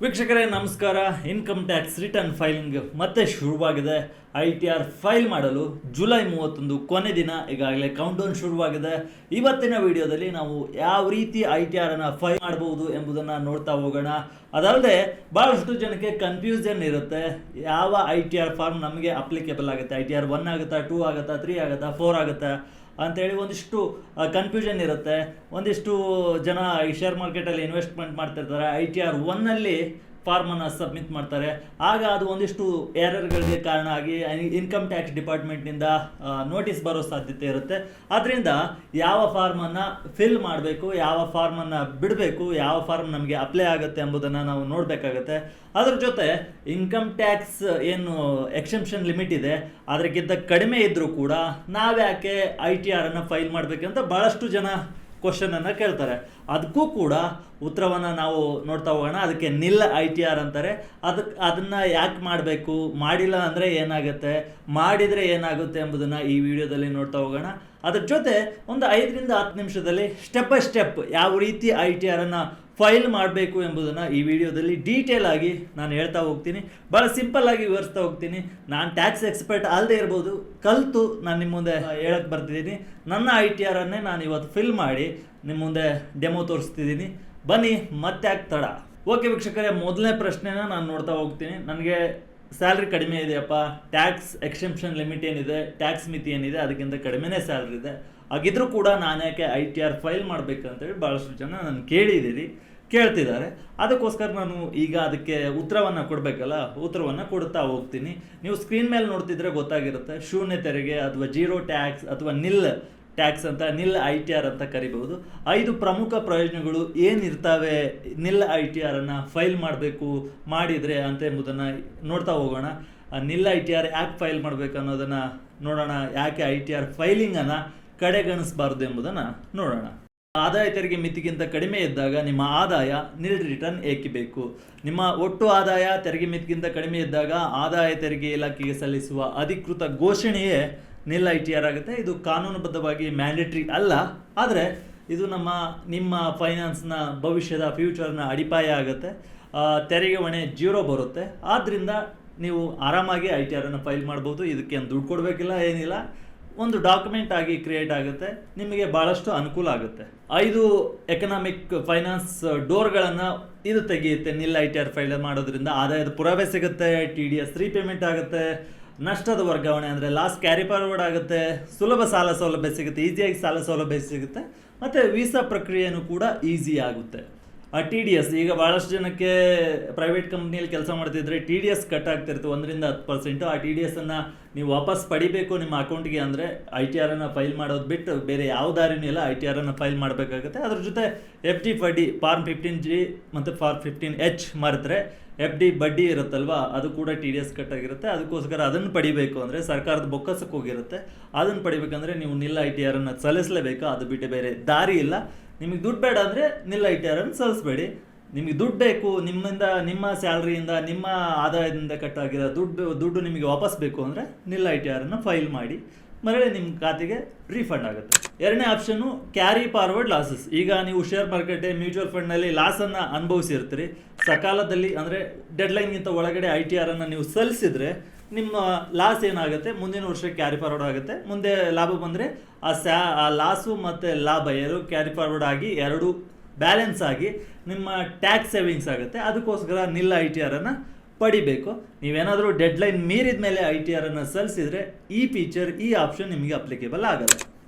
ವೀಕ್ಷಕರೇ ನಮಸ್ಕಾರ. Income tax return filing ಮತ್ತೆ ಶುರುವಾಗಿದೆ. ITR ಫೈಲ್ ಮಾಡಲು ಜುಲೈ 31 ಕೊನೆ ದಿನ. ಈಗಾಗಲೇ ಕೌಂಟ್ಡೌನ್ ಶುರುವಾಗಿದೆ. ಇವತ್ತಿನ ವಿಡಿಯೋದಲ್ಲಿ ನಾವು ಯಾವ ರೀತಿ ITR ಅನ್ನು ಫೈಲ್ ಮಾಡಬಹುದು ಎಂಬುದನ್ನು ನೋಡ್ತಾ ಹೋಗೋಣ. ಅದಲ್ಲದೆ ಬಹಳಷ್ಟು ಜನಕ್ಕೆ ಕನ್ಫ್ಯೂಷನ್ ಇರುತ್ತೆ, ಯಾವ ITR ಫಾರ್ಮ್ ನಮಗೆ ಅಪ್ಲಿಕೇಬಲ್ ಆಗುತ್ತೆ, ITR 1 ಆಗುತ್ತಾ, 2 ಆಗುತ್ತಾ, 3 ಆಗುತ್ತಾ, 4 ಆಗುತ್ತಾ ಅಂತೇಳಿ ಒಂದಿಷ್ಟು ಕನ್ಫ್ಯೂಷನ್ ಇರುತ್ತೆ. ಒಂದಿಷ್ಟು ಜನ ಈ ಶೇರ್ ಮಾರ್ಕೆಟಲ್ಲಿ ಇನ್ವೆಸ್ಟ್ಮೆಂಟ್ ಮಾಡ್ತಿರ್ತಾರೆ, ITR 1ನಲ್ಲಿ ಫಾರ್ಮನ್ನು ಸಬ್ಮಿಟ್ ಮಾಡ್ತಾರೆ. ಆಗ ಅದು ಒಂದಿಷ್ಟು ಎರರ್ಗಳಿಗೆ ಕಾರಣ ಆಗಿ ಇನ್ಕಮ್ ಟ್ಯಾಕ್ಸ್ ಡಿಪಾರ್ಟ್ಮೆಂಟ್ನಿಂದ ನೋಟಿಸ್ ಬರೋ ಸಾಧ್ಯತೆ ಇರುತ್ತೆ. ಆದ್ದರಿಂದ ಯಾವ ಫಾರ್ಮನ್ನು ಫಿಲ್ ಮಾಡಬೇಕು, ಯಾವ ಫಾರ್ಮನ್ನು ಬಿಡಬೇಕು, ಯಾವ ಫಾರ್ಮ್ ನಮಗೆ ಅಪ್ಲೈ ಆಗುತ್ತೆ ಎಂಬುದನ್ನು ನಾವು ನೋಡಬೇಕಾಗತ್ತೆ. ಅದ್ರ ಜೊತೆ ಇನ್ಕಮ್ ಟ್ಯಾಕ್ಸ್ ಏನು ಎಕ್ಸೆಂಪ್ಷನ್ ಲಿಮಿಟ್ ಇದೆ ಅದಕ್ಕಿಂತ ಕಡಿಮೆ ಇದ್ದರೂ ಕೂಡ ನಾವ್ಯಾಕೆ ITR ಅನ್ನು ಫೈಲ್ ಮಾಡಬೇಕಂತ ಭಾಳಷ್ಟು ಜನ ಕ್ವಶನನ್ನು ಕೇಳ್ತಾರೆ. ಅದಕ್ಕೂ ಕೂಡ ಉತ್ತರವನ್ನು ನಾವು ನೋಡ್ತಾ ಹೋಗೋಣ. ಅದಕ್ಕೆ ನಿಲ್ ITR ಅಂತಾರೆ. ಅದನ್ನು ಯಾಕೆ ಮಾಡಬೇಕು, ಮಾಡಿಲ್ಲ ಅಂದರೆ ಏನಾಗುತ್ತೆ, ಮಾಡಿದರೆ ಏನಾಗುತ್ತೆ ಎಂಬುದನ್ನು ಈ ವಿಡಿಯೋದಲ್ಲಿ ನೋಡ್ತಾ ಹೋಗೋಣ. ಅದ್ರ ಜೊತೆ ಒಂದು 5 ರಿಂದ 10 ನಿಮಿಷದಲ್ಲಿ ಸ್ಟೆಪ್ ಬೈ ಸ್ಟೆಪ್ ಯಾವ ರೀತಿ ITR ಅನ್ನು ಫೈಲ್ ಮಾಡಬೇಕು ಎಂಬುದನ್ನು ಈ ವಿಡಿಯೋದಲ್ಲಿ ಡೀಟೇಲ್ ಆಗಿ ನಾನು ಹೇಳ್ತಾ ಹೋಗ್ತೀನಿ. ಭಾಳ ಸಿಂಪಲ್ ಆಗಿ ವಿವರಿಸ್ತಾ ಹೋಗ್ತೀನಿ. ನಾನು ಟ್ಯಾಕ್ಸ್ ಎಕ್ಸ್ಪರ್ಟ್ ಅಲ್ಲದೆ ಇರ್ಬೋದು, ಕಲಿತು ನಾನು ನಿಮ್ಮ ಮುಂದೆ ಹೇಳಕ್ಕೆ ಬರ್ತಿದ್ದೀನಿ. ನನ್ನ ITR ಅನ್ನೇ ನಾನು ಇವತ್ತು ಫಿಲ್ ಮಾಡಿ ನಿಮ್ಮ ಮುಂದೆ ಡೆಮೋ ತೋರಿಸ್ತಿದ್ದೀನಿ. ಬನ್ನಿ, ಮತ್ತೆ ಯಾಕೆ ತಡ. ಓಕೆ ವೀಕ್ಷಕರೇ, ಮೊದಲನೇ ಪ್ರಶ್ನೆನ ನಾನು ನೋಡ್ತಾ ಹೋಗ್ತೀನಿ. ನನಗೆ ಸ್ಯಾಲ್ರಿ ಕಡಿಮೆ ಇದೆಯಪ್ಪ, ಟ್ಯಾಕ್ಸ್ ಎಕ್ಸೆಂಪ್ಷನ್ ಲಿಮಿಟ್ ಏನಿದೆ, ಟ್ಯಾಕ್ಸ್ ಮಿತಿ ಏನಿದೆ ಅದಕ್ಕಿಂತ ಕಡಿಮೆನೇ ಸ್ಯಾಲ್ರಿ ಇದೆ, ಹಾಗಿದ್ರೂ ಕೂಡ ನಾನು ಯಾಕೆ ITR ಫೈಲ್ ಮಾಡಬೇಕಂತೇಳಿ ಭಾಳಷ್ಟು ಜನ ನಾನು ಕೇಳ್ತಿದ್ದಾರೆ. ಅದಕ್ಕೋಸ್ಕರ ನಾನು ಈಗ ಅದಕ್ಕೆ ಉತ್ತರವನ್ನು ಕೊಡಬೇಕಲ್ಲ, ಉತ್ತರವನ್ನು ಕೊಡ್ತಾ ಹೋಗ್ತೀನಿ. ನೀವು ಸ್ಕ್ರೀನ್ ಮೇಲೆ ನೋಡ್ತಿದ್ರೆ ಗೊತ್ತಾಗಿರುತ್ತೆ. ಶೂನ್ಯ ತೆರಿಗೆ ಅಥವಾ ಜೀರೋ ಟ್ಯಾಕ್ಸ್ ಅಥವಾ ನಿಲ್ ಟ್ಯಾಕ್ಸ್ ಅಂತ, ನಿಲ್ ITR ಅಂತ ಕರಿಬಹುದು. 5 ಪ್ರಮುಖ ಪ್ರಯೋಜನಗಳು ಏನಿರ್ತವೆ ನಿಲ್ ITR ಅನ್ನು ಫೈಲ್ ಮಾಡಬೇಕು ಮಾಡಿದರೆ ಅಂತ ಎಂಬುದನ್ನು ನೋಡ್ತಾ ಹೋಗೋಣ. ನಿಲ್ ITR ಯಾಕೆ ಫೈಲ್ ಮಾಡಬೇಕು ಅನ್ನೋದನ್ನು ನೋಡೋಣ. ಯಾಕೆ ITR ಫೈಲಿಂಗನ್ನು ಕಡೆಗಣಿಸಬಾರ್ದು ಎಂಬುದನ್ನು ನೋಡೋಣ. ಆದಾಯ ತೆರಿಗೆ ಮಿತಿಗಿಂತ ಕಡಿಮೆ ಇದ್ದಾಗ ನಿಮ್ಮ ಆದಾಯ ನಿಲ್ ರಿಟರ್ನ್ ಏಕೆ ಬೇಕು? ನಿಮ್ಮ ಒಟ್ಟು ಆದಾಯ ತೆರಿಗೆ ಮಿತಿಗಿಂತ ಕಡಿಮೆ ಇದ್ದಾಗ ಆದಾಯ ತೆರಿಗೆ ಇಲಾಖೆಗೆ ಸಲ್ಲಿಸುವ ಅಧಿಕೃತ ಘೋಷಣೆಯೇ ನಿಲ್ ITR ಆಗುತ್ತೆ. ಇದು ಕಾನೂನುಬದ್ಧವಾಗಿ ಮ್ಯಾಂಡೇಟ್ರಿ ಅಲ್ಲ, ಆದರೆ ಇದು ನಿಮ್ಮ ಫೈನಾನ್ಸ್ನ ಭವಿಷ್ಯದ ಫ್ಯೂಚರ್ನ ಅಡಿಪಾಯ ಆಗುತ್ತೆ. ತೆರಿಗೆ ಹೊಣೆ 0 ಬರುತ್ತೆ. ಆದ್ದರಿಂದ ನೀವು ಆರಾಮಾಗಿ ITR ಅನ್ನು ಫೈಲ್ ಮಾಡ್ಬೋದು. ಇದಕ್ಕೆ ದುಡ್ಡು ಕೊಡಬೇಕಿಲ್ಲ, ಏನಿಲ್ಲ. ಒಂದು ಡಾಕ್ಯುಮೆಂಟ್ ಆಗಿ ಕ್ರಿಯೇಟ್ ಆಗುತ್ತೆ, ನಿಮಗೆ ಭಾಳಷ್ಟು ಅನುಕೂಲ ಆಗುತ್ತೆ. 5 ಎಕನಾಮಿಕ್ ಫೈನಾನ್ಸ್ ಡೋರ್ಗಳನ್ನು ಇದು ತೆಗೆಯುತ್ತೆ ನಿಲ್ ITR ಫೈಲ್ ಮಾಡೋದ್ರಿಂದ. ಆದಾಯದ ಪುರಾವೆ ಸಿಗುತ್ತೆ, TDS ರೀಪೇಮೆಂಟ್ ಆಗುತ್ತೆ, ನಷ್ಟದ ವರ್ಗಾವಣೆ ಅಂದರೆ ಲಾಸ್ ಕ್ಯಾರಿ ಫಾರ್ವರ್ಡ್ ಆಗುತ್ತೆ, ಸುಲಭ ಸಾಲ ಸೌಲಭ್ಯ ಸಿಗುತ್ತೆ, ಈಸಿಯಾಗಿ ಸಾಲ ಸೌಲಭ್ಯ ಸಿಗುತ್ತೆ, ಮತ್ತು ವೀಸಾ ಪ್ರಕ್ರಿಯೆಯೂ ಕೂಡ ಈಸಿ ಆಗುತ್ತೆ. TDS ಈಗ ಭಾಳಷ್ಟು ಜನಕ್ಕೆ ಪ್ರೈವೇಟ್ ಕಂಪ್ನಿಯಲ್ಲಿ ಕೆಲಸ ಮಾಡ್ತಿದ್ರೆ TDS ಕಟ್ ಆಗ್ತಿರುತ್ತೆ 1 ರಿಂದ 10%. ಆ TDS ಅನ್ನು ನೀವು ವಾಪಸ್ ಪಡಿಬೇಕು ನಿಮ್ಮ ಅಕೌಂಟ್ಗೆ ಅಂದರೆ ITR ಅನ್ನು ಫೈಲ್ ಮಾಡೋದು ಬಿಟ್ಟು ಬೇರೆ ಯಾವ ದಾರಿನೂ ಇಲ್ಲ, ITR ಅನ್ನು ಫೈಲ್ ಮಾಡಬೇಕಾಗುತ್ತೆ. ಅದ್ರ ಜೊತೆ FD ಬಡ್ಡಿ ಫಾರ್ಮ್ 15G ಮತ್ತು ಫಾರ್ಮ್ 15H ಮಾರಿದ್ರೆ FD ಬಡ್ಡಿ ಇರುತ್ತಲ್ವ, ಅದು ಕೂಡ TDS ಕಟ್ ಆಗಿರುತ್ತೆ. ಅದಕ್ಕೋಸ್ಕರ ಅದನ್ನು ಪಡಿಬೇಕು ಅಂದರೆ ಸರ್ಕಾರದ ಬೊಕ್ಕಸಕ್ಕೆ ಹೋಗಿರುತ್ತೆ. ಅದನ್ನು ಪಡಿಬೇಕಂದ್ರೆ ನೀವು ನಿಲ್ ITR ಅನ್ನು ಸಲ್ಲಿಸಲೇಬೇಕು. ಅದು ಬಿಟ್ಟು ಬೇರೆ ದಾರಿ ಇಲ್ಲ. ನಿಮಗೆ ದುಡ್ಡು ಬೇಡ ಅಂದರೆ ನಿಲ್ ITR ಅನ್ನು ಸಲ್ಲಿಸಬೇಡಿ. ನಿಮಗೆ ದುಡ್ಡು ಬೇಕು, ನಿಮ್ಮ ಸ್ಯಾಲ್ರಿಯಿಂದ ನಿಮ್ಮ ಆದಾಯದಿಂದ ಕಟ್ಟಾಗಿರೋ ದುಡ್ಡು ನಿಮಗೆ ವಾಪಸ್ ಬೇಕು ಅಂದರೆ ನಿಲ್ ITR ಅನ್ನು ಫೈಲ್ ಮಾಡಿ, ಮರಳಿ ನಿಮ್ಮ ಖಾತೆಗೆ ರೀಫಂಡ್ ಆಗುತ್ತೆ. ಎರಡನೇ ಆಪ್ಷನ್ನು ಕ್ಯಾರಿ ಫಾರ್ವರ್ಡ್ ಲಾಸಸ್. ಈಗ ನೀವು ಶೇರ್ ಮಾರ್ಕೆಟ್, ಮ್ಯೂಚುವಲ್ ಫಂಡ್ನಲ್ಲಿ ಲಾಸನ್ನು ಅನುಭವಿಸಿರ್ತೀರಿ. ಸಕಾಲದಲ್ಲಿ ಅಂದರೆ ಡೆಡ್ಲೈನ್ಗಿಂತ ಒಳಗಡೆ ITR ಅನ್ನು ನೀವು ಸಲ್ಲಿಸಿದರೆ ನಿಮ್ಮ ಲಾಸ್ ಏನಾಗುತ್ತೆ, ಮುಂದಿನ ವರ್ಷ ಕ್ಯಾರಿ ಫಾರ್ವರ್ಡ್ ಆಗುತ್ತೆ. ಮುಂದೆ ಲಾಭ ಬಂದರೆ ಆ ಲಾಸು ಮತ್ತು ಲಾಭ ಎರಡು ಕ್ಯಾರಿ ಫಾರ್ವರ್ಡ್ ಆಗಿ ಎರಡು ಬ್ಯಾಲೆನ್ಸ್ ಆಗಿ ನಿಮ್ಮ ಟ್ಯಾಕ್ಸ್ ಸೇವಿಂಗ್ಸ್ ಆಗುತ್ತೆ. ಅದಕ್ಕೋಸ್ಕರ ನಿಲ್ ITR ಅನ್ನು ಪಡಿಬೇಕು. ನೀವೇನಾದರೂ ಡೆಡ್ಲೈನ್ ಮೀರಿದ ಮೇಲೆ ITR ಅನ್ನು ಸಲ್ಲಿಸಿದರೆ ಈ ಆಪ್ಷನ್ ನಿಮಗೆ ಅಪ್ಲಿಕೇಬಲ್ ಆಗಲ್ಲ.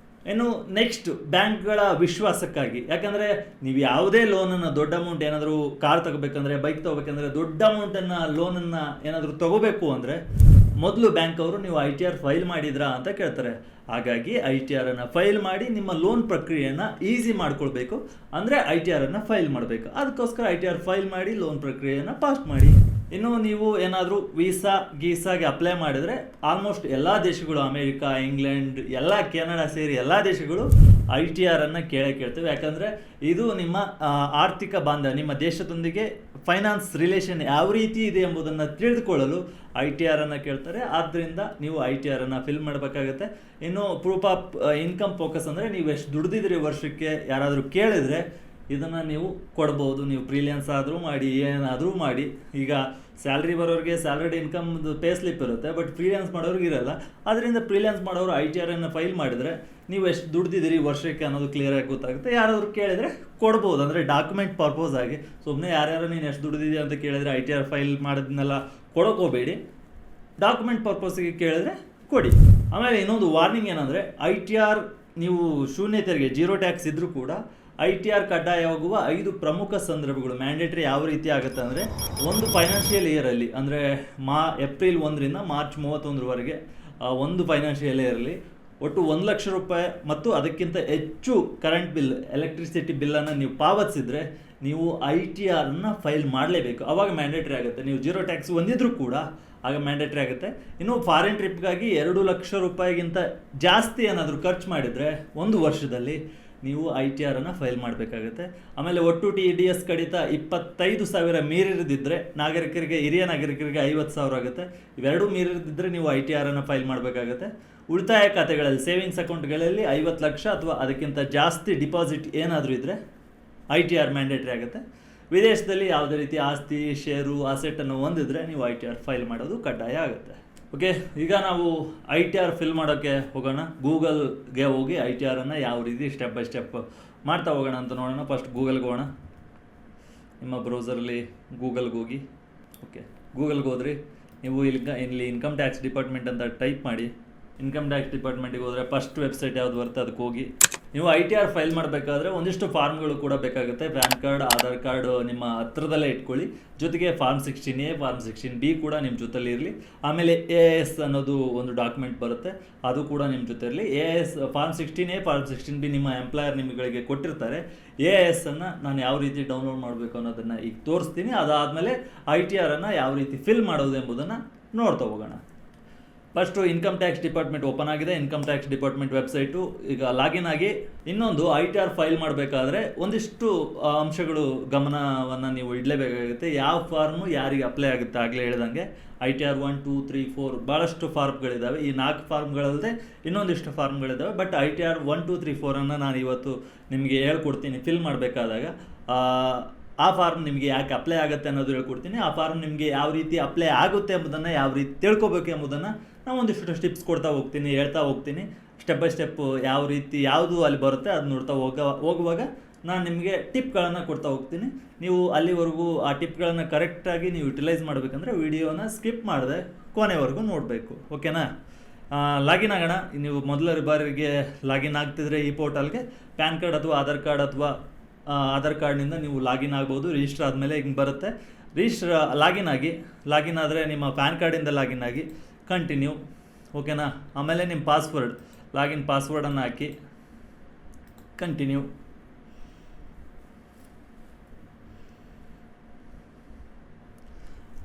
ಇನ್ನು ನೆಕ್ಸ್ಟ್, ಬ್ಯಾಂಕ್ಗಳ ವಿಶ್ವಾಸಕ್ಕಾಗಿ. ಯಾಕಂದರೆ ನೀವು ಯಾವುದೇ ಲೋನನ್ನು, ದೊಡ್ಡ ಅಮೌಂಟ್ ಏನಾದರೂ ಕಾರ್ ತಗೋಬೇಕಂದ್ರೆ, ಬೈಕ್ ತೊಗೋಬೇಕಂದ್ರೆ, ದೊಡ್ಡ ಅಮೌಂಟನ್ನು ಲೋನನ್ನು ಏನಾದರೂ ತೊಗೋಬೇಕು ಅಂದರೆ ಮೊದಲು ಬ್ಯಾಂಕ್ ಅವರು ನೀವು ITR ಫೈಲ್ ಮಾಡಿದ್ರಾ ಅಂತ ಕೇಳ್ತಾರೆ. ಹಾಗಾಗಿ ITR ಅನ್ನು ಫೈಲ್ ಮಾಡಿ ನಿಮ್ಮ ಲೋನ್ ಪ್ರಕ್ರಿಯೆಯನ್ನು ಈಸಿ ಮಾಡ್ಕೊಳ್ಬೇಕು. ಅಂದರೆ ITR ಅನ್ನು ಫೈಲ್ ಮಾಡಬೇಕು. ಅದಕ್ಕೋಸ್ಕರ ITR ಫೈಲ್ ಮಾಡಿ ಲೋನ್ ಪ್ರಕ್ರಿಯೆಯನ್ನು ಪಾಸ್ ಮಾಡಿ. ಇನ್ನು ನೀವು ಏನಾದರೂ ಗೀಸಾಗೆ ಅಪ್ಲೈ ಮಾಡಿದರೆ ಆಲ್ಮೋಸ್ಟ್ ಎಲ್ಲ ದೇಶಗಳು, ಅಮೇರಿಕಾ, ಇಂಗ್ಲೆಂಡ್, ಎಲ್ಲ ಕೆನಡಾ ಸೇರಿ ಎಲ್ಲ ದೇಶಗಳು ITR ಅನ್ನು ಕೇಳ್ತೇವೆ. ಯಾಕಂದರೆ ಇದು ನಿಮ್ಮ ಆರ್ಥಿಕ ಬಾಂಧವ್ಯ, ನಿಮ್ಮ ದೇಶದೊಂದಿಗೆ ಫೈನಾನ್ಸ್ ರಿಲೇಷನ್ ಯಾವ ರೀತಿ ಇದೆ ಎಂಬುದನ್ನು ತಿಳಿದುಕೊಳ್ಳಲು ITR ಅನ್ನು ಕೇಳ್ತಾರೆ. ಆದ್ದರಿಂದ ನೀವು ITR ಅನ್ನು ಫಿಲ್ ಮಾಡಬೇಕಾಗುತ್ತೆ. ಇನ್ನು ಪ್ರೂಫ್ ಆಫ್ ಇನ್ಕಮ್ ಫೋಕಸ್ ಅಂದರೆ ನೀವು ಎಷ್ಟು ದುಡಿದಿದ್ರಿ ವರ್ಷಕ್ಕೆ ಯಾರಾದರೂ ಕೇಳಿದರೆ ಇದನ್ನು ನೀವು ಕೊಡ್ಬೋದು. ನೀವು ಫ್ರೀಲ್ಯಾನ್ಸ್ ಆದರೂ ಮಾಡಿ, ಏನಾದರೂ ಮಾಡಿ. ಈಗ ಸ್ಯಾಲ್ರಿ ಬರೋರಿಗೆ ಸ್ಯಾಲರಿಡ್ ಇನ್ಕಮ್ದು ಪೇ ಸ್ಲಿಪ್ ಇರುತ್ತೆ, ಬಟ್ ಫ್ರೀಲ್ಯಾನ್ಸ್ ಮಾಡೋರಿಗೆ ಇರಲ್ಲ. ಅದರಿಂದ ಫ್ರೀಲ್ಯಾನ್ಸ್ ಮಾಡೋರು ITR ಫೈಲ್ ಮಾಡಿದರೆ ನೀವು ಎಷ್ಟು ದುಡ್ದಿದ್ದೀರಿ ವರ್ಷಕ್ಕೆ ಅನ್ನೋದು ಕ್ಲಿಯರಾಗಿ ಗೊತ್ತಾಗುತ್ತೆ. ಯಾರಾದರೂ ಕೇಳಿದರೆ ಕೊಡ್ಬೋದು, ಅಂದರೆ ಡಾಕ್ಯುಮೆಂಟ್ ಪರ್ಪೋಸ್ ಆಗಿ. ಸುಮ್ಮನೆ ಯಾರ್ಯಾರು ನೀನು ಎಷ್ಟು ದುಡ್ದಿದ್ದೀಯ ಅಂತ ಕೇಳಿದರೆ ITR ಫೈಲ್ ಮಾಡೋದನ್ನೆಲ್ಲ ಕೊಡೋಕೋಬೇಡಿ. ಡಾಕ್ಯುಮೆಂಟ್ ಪರ್ಪೋಸಿಗೆ ಕೇಳಿದ್ರೆ ಕೊಡಿ. ಆಮೇಲೆ ಇನ್ನೊಂದು ವಾರ್ನಿಂಗ್ ಏನಂದರೆ, ITR ನೀವು ಶೂನ್ಯ ತೆರಿಗೆ ಜೀರೋ ಟ್ಯಾಕ್ಸ್ ಇದ್ದರೂ ಕೂಡ ITR ಕಡ್ಡಾಯವಾಗುವ 5 ಪ್ರಮುಖ ಸಂದರ್ಭಗಳು ಮ್ಯಾಂಡೇಟ್ರಿ ಯಾವ ರೀತಿ ಆಗುತ್ತೆ ಅಂದರೆ, ಒಂದು ಫೈನಾನ್ಷಿಯಲ್ ಇಯರಲ್ಲಿ ಅಂದರೆ ಏಪ್ರಿಲ್ 1ರಿಂದ ಮಾರ್ಚ್ 31ರವರೆಗೆ ಒಂದು ಫೈನಾನ್ಷಿಯಲ್ ಇಯರಲ್ಲಿ ಒಟ್ಟು 1 ಲಕ್ಷ ರೂಪಾಯಿ ಮತ್ತು ಅದಕ್ಕಿಂತ ಹೆಚ್ಚು ಕರೆಂಟ್ ಬಿಲ್, ಎಲೆಕ್ಟ್ರಿಸಿಟಿ ಬಿಲ್ಲನ್ನು ನೀವು ಪಾವತಿಸಿದರೆ ನೀವು ITR ಫೈಲ್ ಮಾಡಲೇಬೇಕು. ಆವಾಗ ಮ್ಯಾಂಡೇಟ್ರಿ ಆಗುತ್ತೆ. ನೀವು ಜೀರೋ ಟ್ಯಾಕ್ಸ್ ಹೊಂದಿದ್ರೂ ಕೂಡ ಆಗ ಮ್ಯಾಂಡೇಟ್ರಿ ಆಗುತ್ತೆ. ಇನ್ನು ಫಾರಿನ್ ಟ್ರಿಪ್ಗಾಗಿ 2 ಲಕ್ಷ ರೂಪಾಯಿಗಿಂತ ಜಾಸ್ತಿ ಏನಾದರೂ ಖರ್ಚು ಮಾಡಿದರೆ ಒಂದು ವರ್ಷದಲ್ಲಿ ನೀವು ITR ಫೈಲ್ ಮಾಡಬೇಕಾಗುತ್ತೆ. ಆಮೇಲೆ ಒಟ್ಟು TDS ಕಡಿತ 25,000 ಮೀರಿರದಿದ್ದರೆ ನಾಗರಿಕರಿಗೆ, ಹಿರಿಯ ನಾಗರಿಕರಿಗೆ 50,000 ಆಗುತ್ತೆ. ಇವೆರಡೂ ಮೀರಿರದಿದ್ದರೆ ನೀವು ITR ಫೈಲ್ ಮಾಡಬೇಕಾಗುತ್ತೆ. ಉಳಿತಾಯ ಖಾತೆಗಳಲ್ಲಿ, ಸೇವಿಂಗ್ಸ್ ಅಕೌಂಟ್ಗಳಲ್ಲಿ 50 ಲಕ್ಷ ಅಥವಾ ಅದಕ್ಕಿಂತ ಜಾಸ್ತಿ ಡಿಪಾಸಿಟ್ ಏನಾದರೂ ಇದ್ದರೆ ITR ಮ್ಯಾಂಡೇಟ್ರಿ ಆಗುತ್ತೆ. ವಿದೇಶದಲ್ಲಿ ಯಾವುದೇ ರೀತಿ ಆಸ್ತಿ, ಷೇರು, ಅಸೆಟನ್ನು ಹೊಂದಿದ್ರೆ ನೀವು ITR ಫೈಲ್ ಮಾಡೋದು ಕಡ್ಡಾಯ ಆಗುತ್ತೆ. ಓಕೆ, ಈಗ ನಾವು ITR ಫಿಲ್ ಮಾಡೋಕ್ಕೆ ಹೋಗೋಣ. ಗೂಗಲ್ಗೆ ಹೋಗಿ ITR ಯಾವ ರೀತಿ ಸ್ಟೆಪ್ ಬೈ ಸ್ಟೆಪ್ ಮಾಡ್ತಾ ಹೋಗೋಣ ಅಂತ ನೋಡೋಣ. ಫಸ್ಟ್ ಗೂಗಲ್ಗೆ ಹೋಗೋಣ. ನಿಮ್ಮ ಬ್ರೌಸರಲ್ಲಿ ಗೂಗಲ್ಗೆ ಹೋಗಿ. ಓಕೆ, ಗೂಗಲ್ಗೆ ಹೋದ್ರಿ ನೀವು ಇಲ್ಲಿ ಇನ್ಕಮ್ ಟ್ಯಾಕ್ಸ್ ಡಿಪಾರ್ಟ್ಮೆಂಟ್ ಅಂತ ಟೈಪ್ ಮಾಡಿ. ಇನ್ಕಮ್ ಟ್ಯಾಕ್ಸ್ ಡಿಪಾರ್ಟ್ಮೆಂಟಿಗೆ ಹೋದರೆ ಫಸ್ಟ್ ವೆಬ್ಸೈಟ್ ಯಾವ್ದು ಬರುತ್ತೆ ಅದಕ್ಕೆ ಹೋಗಿ. ನೀವು ITR ಫೈಲ್ ಮಾಡಬೇಕಾದ್ರೆ ಒಂದಿಷ್ಟು ಫಾರ್ಮ್ಗಳು ಕೂಡ ಬೇಕಾಗುತ್ತೆ. ಪ್ಯಾನ್ ಕಾರ್ಡ್, ಆಧಾರ್ ಕಾರ್ಡ್ ನಿಮ್ಮ ಹತ್ರದಲ್ಲೇ ಇಟ್ಕೊಳ್ಳಿ. ಜೊತೆಗೆ ಫಾರ್ಮ್ 16A, ಫಾರ್ಮ್ 16B ಕೂಡ ನಿಮ್ಮ ಜೊತೆಲಿ ಇರಲಿ. ಆಮೇಲೆ AS ಅನ್ನೋದು ಒಂದು ಡಾಕ್ಯುಮೆಂಟ್ ಬರುತ್ತೆ, ಅದು ಕೂಡ ನಿಮ್ಮ ಜೊತೆ ಇರಲಿ. AS form 16A, form 16B ನಿಮ್ಮ ಎಂಪ್ಲಾಯರ್ ನಿಮಗೆ ಕೊಟ್ಟಿರ್ತಾರೆ. AS ನಾನು ಯಾವ ರೀತಿ ಡೌನ್ಲೋಡ್ ಮಾಡಬೇಕು ಅನ್ನೋದನ್ನು ಈಗ ತೋರಿಸ್ತೀನಿ. ಅದಾದಮೇಲೆ ITR ಯಾವ ರೀತಿ ಫಿಲ್ ಮಾಡೋದು ಎಂಬುದನ್ನು ನೋಡ್ತಾ ಹೋಗೋಣ. First income tax department open ಆಗಿದೆ. ಇನ್ಕಮ್ ಟ್ಯಾಕ್ಸ್ ಡಿಪಾರ್ಟ್ಮೆಂಟ್ ವೆಬ್ಸೈಟು ಈಗ ಲಾಗಿನ್ ಆಗಿ. ಇನ್ನೊಂದು ITR ಫೈಲ್ ಮಾಡಬೇಕಾದ್ರೆ ಒಂದಿಷ್ಟು ಅಂಶಗಳು ಗಮನವನ್ನು ನೀವು ಇಡಲೇಬೇಕಾಗುತ್ತೆ. ಯಾವ ಫಾರ್ಮು ಯಾರಿಗೆ ಅಪ್ಲೈ ಆಗುತ್ತೆ, ಆಗಲೇ ಹೇಳ್ದಂಗೆ ITR 1, 2, 3, 4 ಭಾಳಷ್ಟು ಫಾರ್ಮ್ಗಳಿದ್ದಾವೆ. ಈ 4 ಫಾರ್ಮ್ಗಳಲ್ಲದೆ ಇನ್ನೊಂದಿಷ್ಟು ಫಾರ್ಮ್ಗಳಿದ್ದಾವೆ. ಬಟ್ ITR 1, 2, 3, 4 ನಾನು ಇವತ್ತು ನಿಮಗೆ ಹೇಳ್ಕೊಡ್ತೀನಿ. ಫಿಲ್ ಮಾಡಬೇಕಾದಾಗ ಆ ಫಾರ್ಮ್ ನಿಮಗೆ ಯಾಕೆ ಅಪ್ಲೈ ಆಗುತ್ತೆ ಅನ್ನೋದು ಹೇಳ್ಕೊಡ್ತೀನಿ. ಆ ಫಾರ್ಮ್ ನಿಮಗೆ ಯಾವ ರೀತಿ ಅಪ್ಲೈ ಆಗುತ್ತೆ ಎಂಬುದನ್ನು, ಯಾವ ರೀತಿ ತಿಳ್ಕೊಬೇಕು ಎಂಬುದನ್ನು ನಾನು ಒಂದಿಷ್ಟು ಟಿಪ್ಸ್ ಕೊಡ್ತಾ ಹೋಗ್ತೀನಿ, ಹೇಳ್ತಾ ಹೋಗ್ತೀನಿ. ಸ್ಟೆಪ್ ಬೈ ಸ್ಟೆಪ್ಪು ಯಾವ ರೀತಿ ಯಾವುದು ಅಲ್ಲಿ ಬರುತ್ತೆ ಅದು ನೋಡ್ತಾ ಹೋಗುವಾಗ ನಾನು ನಿಮಗೆ ಟಿಪ್ಗಳನ್ನು ಕೊಡ್ತಾ ಹೋಗ್ತೀನಿ. ನೀವು ಅಲ್ಲಿವರೆಗೂ ಆ ಟಿಪ್ಗಳನ್ನು ಕರೆಕ್ಟಾಗಿ ನೀವು ಯುಟಿಲೈಸ್ ಮಾಡಬೇಕಂದ್ರೆ ವಿಡಿಯೋನ ಸ್ಕಿಪ್ ಮಾಡದೆ ಕೊನೆವರೆಗೂ ನೋಡಬೇಕು. ಓಕೆನಾ? ಲಾಗಿನ್ ಆಗೋಣ. ನೀವು ಮೊದಲ ಬಾರಿಗೆ ಲಾಗಿನ್ ಆಗ್ತಿದ್ರೆ ಈ ಪೋರ್ಟಲ್ಗೆ ಪ್ಯಾನ್ ಕಾರ್ಡ್ ಅಥವಾ ಆಧಾರ್ ಕಾರ್ಡ್ನಿಂದ ನೀವು ಲಾಗಿನ್ ಆಗ್ಬೋದು. ರಿಜಿಸ್ಟರ್ ಆದಮೇಲೆ ಹಿಂಗೆ ಬರುತ್ತೆ. ಲಾಗಿನ್ ಆದರೆ ನಿಮ್ಮ ಪ್ಯಾನ್ ಕಾರ್ಡಿಂದ ಲಾಗಿನ್ ಆಗಿ ಕಂಟಿನ್ಯೂ. ಓಕೆನಾ? ಆಮೇಲೆ ನಿಮ್ಮ ಲಾಗಿನ್ ಪಾಸ್ವರ್ಡನ್ನು ಹಾಕಿ ಕಂಟಿನ್ಯೂ.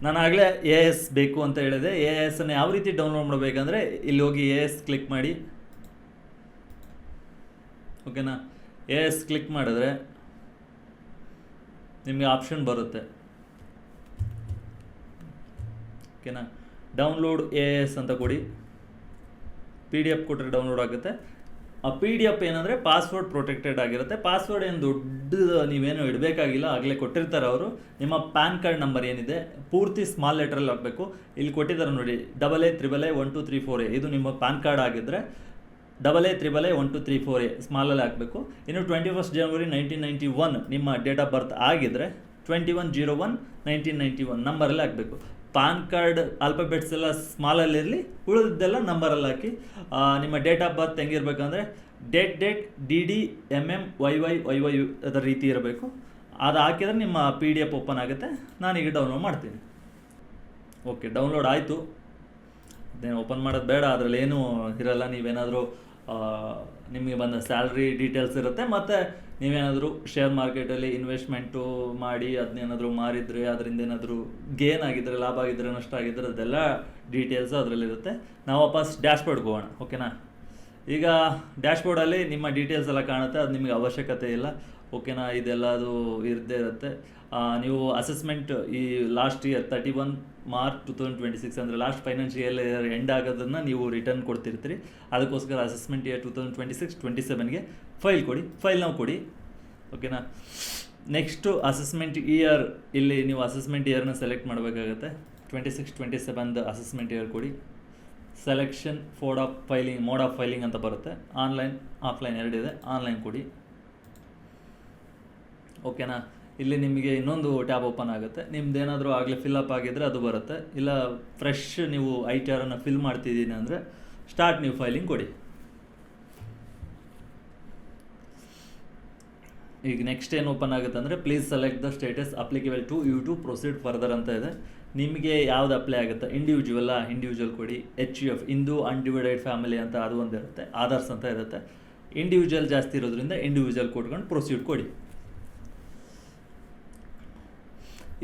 ನಾನು ಆಗಲೇ AS ಬೇಕು ಅಂತ ಹೇಳಿದೆ. AS ಯಾವ ರೀತಿ ಡೌನ್ಲೋಡ್ ಮಾಡಬೇಕಂದ್ರೆ ಇಲ್ಲಿ ಹೋಗಿ AS ಕ್ಲಿಕ್ ಮಾಡಿ. ಓಕೆನಾ? AS ಕ್ಲಿಕ್ ಮಾಡಿದ್ರೆ ನಿಮಗೆ ಆಪ್ಷನ್ ಬರುತ್ತೆ. ಓಕೆನಾ? ಡೌನ್ಲೋಡ್ AS ಅಂತ ಕೊಡಿ. PDF ಕೊಟ್ಟರೆ ಡೌನ್ಲೋಡ್ ಆಗುತ್ತೆ. ಆ PDF ಏನಂದರೆ ಪಾಸ್ವರ್ಡ್ ಪ್ರೊಟೆಕ್ಟೆಡ್ ಆಗಿರುತ್ತೆ. ಪಾಸ್ವರ್ಡ್ ಏನು ದೊಡ್ಡದು ನೀವೇನು ಇಡಬೇಕಾಗಿಲ್ಲ, ಆಗಲೇ ಕೊಟ್ಟಿರ್ತಾರೆ ಅವರು. ನಿಮ್ಮ ಪ್ಯಾನ್ ಕಾರ್ಡ್ ನಂಬರ್ ಏನಿದೆ ಪೂರ್ತಿ ಸ್ಮಾಲ್ ಲೆಟ್ರಲ್ಲಿ ಹಾಕಬೇಕು. ಇಲ್ಲಿ ಕೊಟ್ಟಿದ್ದಾರೆ ನೋಡಿ, 88881234A. ಇದು ನಿಮ್ಮ ಪ್ಯಾನ್ ಕಾರ್ಡ್ ಆಗಿದ್ದರೆ 88881234A ಸ್ಮಾಲಲ್ಲಿ ಹಾಕಬೇಕು. ಇನ್ನು 21 ಜನವರಿ 1991 ನಿಮ್ಮ ಡೇಟ್ ಆಫ್ ಬರ್ತ್ ಆಗಿದ್ದರೆ 21/01/1991 ನಂಬರಲ್ಲಿ ಹಾಕಬೇಕು. ಪಾನ್ ಕಾರ್ಡ್ ಆಲ್ಫಾಬೆಟ್ಸ್ ಎಲ್ಲ ಸ್ಮಾಲಲ್ಲಿರಲಿ, ಉಳಿದಿದ್ದೆಲ್ಲ ನಂಬರಲ್ಲಿ ಹಾಕಿ. ನಿಮ್ಮ ಡೇಟ್ ಆಫ್ ಬರ್ತ್ ಹೆಂಗಿರ್ಬೇಕಂದ್ರೆ ಡೇಟ್ DD MM YY ಅದರ ರೀತಿ ಇರಬೇಕು. ಅದು ಹಾಕಿದರೆ ನಿಮ್ಮ PDF ಓಪನ್ ಆಗುತ್ತೆ. ನಾನೀಗ ಡೌನ್ಲೋಡ್ ಮಾಡ್ತೀನಿ. ಓಕೆ, ಡೌನ್ಲೋಡ್ ಆಯಿತು. ಅದೇನು ಓಪನ್ ಮಾಡೋದು ಬೇಡ, ಅದರಲ್ಲಿ ಏನೂ ಇರಲ್ಲ. ನೀವೇನಾದರೂ ನಿಮಗೆ ಬಂದ ಸ್ಯಾಲ್ರಿ ಡೀಟೇಲ್ಸ್ ಇರುತ್ತೆ, ಮತ್ತು ನೀವೇನಾದರೂ ಶೇರ್ ಮಾರ್ಕೆಟಲ್ಲಿ ಇನ್ವೆಸ್ಟ್ಮೆಂಟು ಮಾಡಿ ಅದನ್ನೇನಾದರೂ ಮಾರಿದರೆ ಅದರಿಂದ ಏನಾದರೂ ಗೇನ್ ಆಗಿದ್ದರೆ, ಲಾಭ ಆಗಿದ್ದರೆ, ನಷ್ಟ ಆಗಿದ್ದರೆ ಅದೆಲ್ಲ ಡೀಟೇಲ್ಸು ಅದರಲ್ಲಿರುತ್ತೆ. ನಾವು ವಾಪಸ್ ಡ್ಯಾಶ್ಬೋರ್ಡ್ಗೆ ಹೋಗೋಣ. ಓಕೆನಾ? ಈಗ ಡ್ಯಾಶ್ಬೋರ್ಡಲ್ಲಿ ನಿಮ್ಮ ಡೀಟೇಲ್ಸ್ ಎಲ್ಲ ಕಾಣುತ್ತೆ, ಅದು ನಿಮಗೆ ಅವಶ್ಯಕತೆ ಇಲ್ಲ. ಓಕೆನಾ? ಇದೆಲ್ಲ ಅದು ಇರದೇ ಇರುತ್ತೆ. ನೀವು ಅಸೆಸ್ಮೆಂಟ್ ಈ ಲಾಸ್ಟ್ ಇಯರ್ 31 ಮಾರ್ಚ್ 2026 ಅಂದರೆ ಲಾಸ್ಟ್ ಫೈನಾನ್ಷಿಯಲ್ ಇಯರ್ ಎಂಡ್ ಆಗೋದನ್ನು ನೀವು ರಿಟರ್ನ್ ಕೊಡ್ತಿರ್ತೀರಿ. ಅದಕ್ಕೋಸ್ಕರ ಅಸೆಸ್ಮೆಂಟ್ ಇಯರ್ 2026-27ಗೆ ಫೈಲ್ ಕೊಡಿ. ಫೈಲ್ ನಾವು ಕೊಡಿ. ಓಕೆನಾ. ನೆಕ್ಸ್ಟು ಅಸೆಸ್ಮೆಂಟ್ ಇಯರ್, ಇಲ್ಲಿ ನೀವು ಅಸೆಸ್ಮೆಂಟ್ ಇಯರ್ನ ಸೆಲೆಕ್ಟ್ ಮಾಡಬೇಕಾಗುತ್ತೆ. 26-27 ಅಸೆಸ್ಮೆಂಟ್ ಇಯರ್ ಕೊಡಿ. ಸೆಲೆಕ್ಷನ್ ಮೋಡ್ ಆಫ್ ಫೈಲಿಂಗ್ ಅಂತ ಬರುತ್ತೆ. ಆನ್ಲೈನ್ ಆಫ್ಲೈನ್ ಎರಡಿದೆ, ಆನ್ಲೈನ್ ಕೊಡಿ. ಓಕೆನಾ. ಇಲ್ಲಿ ನಿಮಗೆ ಇನ್ನೊಂದು ಟ್ಯಾಬ್ ಓಪನ್ ಆಗುತ್ತೆ. ನಿಮ್ದು ಏನಾದರೂ ಆಗಲೇ ಫಿಲ್ಅಪ್ ಆಗಿದ್ದರೆ ಅದು ಬರುತ್ತೆ. ಇಲ್ಲ ಫ್ರೆಶ್ ನೀವು ITR ಅನ್ನು ಫಿಲ್ ಮಾಡ್ತಿದ್ದೀನಿ ಅಂದರೆ ಸ್ಟಾರ್ಟ್ ನ್ಯೂ ಫೈಲಿಂಗ್ ಕೊಡಿ. ಈಗ ನೆಕ್ಸ್ಟ್ ಏನು ಓಪನ್ ಆಗುತ್ತೆ ಅಂದರೆ please select the status applicable to you to proceed further ಅಂತ ಇದೆ. ನಿಮಗೆ ಯಾವ್ದು ಅಪ್ಲೈ ಆಗುತ್ತೆ, ಇಂಡಿವಿಜುವಲ್ ಕೊಡಿ. HUF ಹಿಂದೂ ಅನ್ಡಿವೈಡೆಡ್ ಫ್ಯಾಮಿಲಿ ಅಂತ ಅದು ಒಂದು ಇರುತ್ತೆ. ಆಧಾರ್ಸ್ ಅಂತ ಇರುತ್ತೆ. ಇಂಡಿವಿಜುವಲ್ ಜಾಸ್ತಿ ಇರೋದ್ರಿಂದ ಇಂಡಿವಿಜುವಲ್ ಕೊಟ್ಕೊಂಡು ಪ್ರೊಸೀಡ್ ಕೊಡಿ.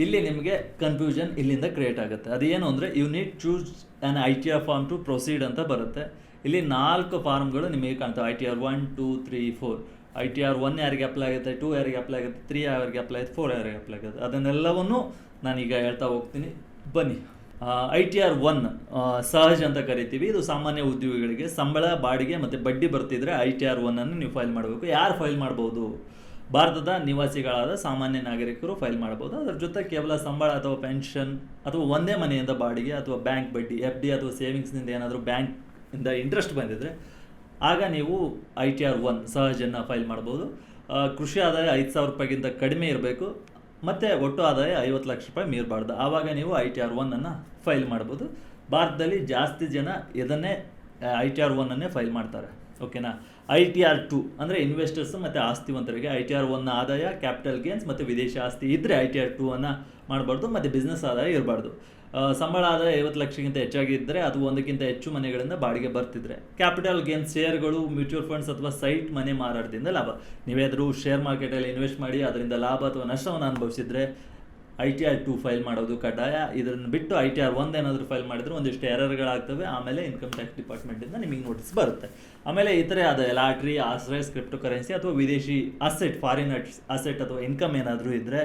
ಇಲ್ಲಿ ನಿಮಗೆ ಕನ್ಫ್ಯೂಷನ್ ಇಲ್ಲಿಂದ ಕ್ರಿಯೇಟ್ ಆಗುತ್ತೆ. ಅದೇನು ಅಂದರೆ you need choose an ITR form to proceed ಅಂತ ಬರುತ್ತೆ. ಇಲ್ಲಿ 4 ಫಾರ್ಮ್ಗಳು ನಿಮಗೆ ಕಾಣ್ತವೆ. ITR 1, 2, 3, 4. ITR 1 ಯಾರಿಗೆ ಅಪ್ಲೈ ಆಗುತ್ತೆ, 2 ಯಾರಿಗೆ ಅಪ್ಲೈ ಆಗುತ್ತೆ, 3 ಯಾರಿಗೆ ಅಪ್ಲೈ ಆಗುತ್ತೆ, 4 ಯಾರಿಗೆ ಅಪ್ಲೈ ಆಗುತ್ತೆ, ಅದನ್ನೆಲ್ಲವನ್ನು ನಾನೀಗ ಹೇಳ್ತಾ ಹೋಗ್ತೀನಿ, ಬನ್ನಿ. ITR 1 ಸಹಜ ಅಂತ ಕರಿತೀವಿ. ಇದು ಸಾಮಾನ್ಯ ಉದ್ಯೋಗಿಗಳಿಗೆ ಸಂಬಳ, ಬಾಡಿಗೆ ಮತ್ತು ಬಡ್ಡಿ ಬರ್ತಿದ್ರೆ ITR 1 ನೀವು ಫೈಲ್ ಮಾಡಬೇಕು. ಯಾರು ಫೈಲ್ ಮಾಡ್ಬೋದು? ಭಾರತದ ನಿವಾಸಿಗಳಾದ ಸಾಮಾನ್ಯ ನಾಗರಿಕರು ಫೈಲ್ ಮಾಡ್ಬೋದು. ಅದರ ಜೊತೆ ಕೇವಲ ಸಂಬಳ ಅಥವಾ ಪೆನ್ಷನ್ ಅಥವಾ ಒಂದೇ ಮನೆಯಿಂದ ಬಾಡಿಗೆ ಅಥವಾ ಬ್ಯಾಂಕ್ ಬಡ್ಡಿ, FD ಅಥವಾ ಸೇವಿಂಗ್ಸ್ನಿಂದ ಏನಾದರೂ ಬ್ಯಾಂಕಿಂದ ಇಂಟ್ರೆಸ್ಟ್ ಬಂದಿದ್ದರೆ ಆಗ ನೀವು ITR 1 ಸಹಜನ್ನು ಫೈಲ್ ಮಾಡ್ಬೋದು. ಕೃಷಿ ಆದಾಯ 5,000 ರೂಪಾಯಿಗಿಂತ ಕಡಿಮೆ ಇರಬೇಕು ಮತ್ತು ಒಟ್ಟು ಆದಾಯ 50 ಲಕ್ಷ ರೂಪಾಯಿ ಮೀರಬಾರ್ದು. ಆವಾಗ ನೀವು ITR 1 ಫೈಲ್ ಮಾಡ್ಬೋದು. ಭಾರತದಲ್ಲಿ ಜಾಸ್ತಿ ಜನ ಇದನ್ನೇ ITR 1 ಫೈಲ್ ಮಾಡ್ತಾರೆ. ಓಕೆನಾ. ITR 2 ಅಂದರೆ ಇನ್ವೆಸ್ಟರ್ಸ್ ಮತ್ತು ಆಸ್ತಿವಂತರಿಗೆ. ITR 1 ಆದಾಯ, ಕ್ಯಾಪಿಟಲ್ ಗೇನ್ಸ್ ಮತ್ತು ವಿದೇಶಿ ಆಸ್ತಿ ಇದ್ದರೆ ITR 2 ಮಾಡಬಾರ್ದು ಮತ್ತು ಬಿಸ್ನೆಸ್ ಆದಾಯ ಇರಬಾರ್ದು. ಸಂಬಳ ಆದಾಯ 50 ಲಕ್ಷಕ್ಕಿಂತ ಹೆಚ್ಚಾಗಿದ್ದರೆ ಅದು ಒಂದಕ್ಕಿಂತ ಹೆಚ್ಚು ಮನೆಗಳಿಂದ ಬಾಡಿಗೆ ಬರ್ತಿದ್ರೆ. ಕ್ಯಾಪಿಟಲ್ ಗೇನ್ಸ್ ಶೇರ್ಗಳು, ಮ್ಯೂಚುವಲ್ ಫಂಡ್ಸ್ ಅಥವಾ ಸೈಟ್ ಮನೆ ಮಾರಾಟದಿಂದ ಲಾಭ. ನೀವೇನಾದರೂ ಶೇರ್ ಮಾರ್ಕೆಟಲ್ಲಿ ಇನ್ವೆಸ್ಟ್ ಮಾಡಿ ಅದರಿಂದ ಲಾಭ ಅಥವಾ ನಷ್ಟವನ್ನು ಅನುಭವಿಸಿದರೆ ITR 2 ಫೈಲ್ ಮಾಡೋದು ಕಡ್ಡಾಯ. ಇದನ್ನು ಬಿಟ್ಟು ITR 1 ಏನಾದರೂ ಫೈಲ್ ಮಾಡಿದರೆ ಒಂದಿಷ್ಟು ಎರರ್ಗಳಾಗ್ತವೆ. ಆಮೇಲೆ ಇನ್ಕಮ್ ಟ್ಯಾಕ್ಸ್ ಡಿಪಾರ್ಟ್ಮೆಂಟಿಂದ ನಿಮಗೆ ನೋಟಿಸ್ ಬರುತ್ತೆ. ಆಮೇಲೆ ಇತರೆ ಆದಾಯ, ಲಾಟ್ರಿ, ಆಶ್ರಯಸ್, ಕ್ರಿಪ್ಟೋ ಕರೆನ್ಸಿ ಅಥವಾ ವಿದೇಶಿ ಅಸೆಟ್, ಫಾರಿನ್ ಅಸೆಟ್ ಅಥವಾ ಇನ್ಕಮ್ ಏನಾದರೂ ಇದ್ದರೆ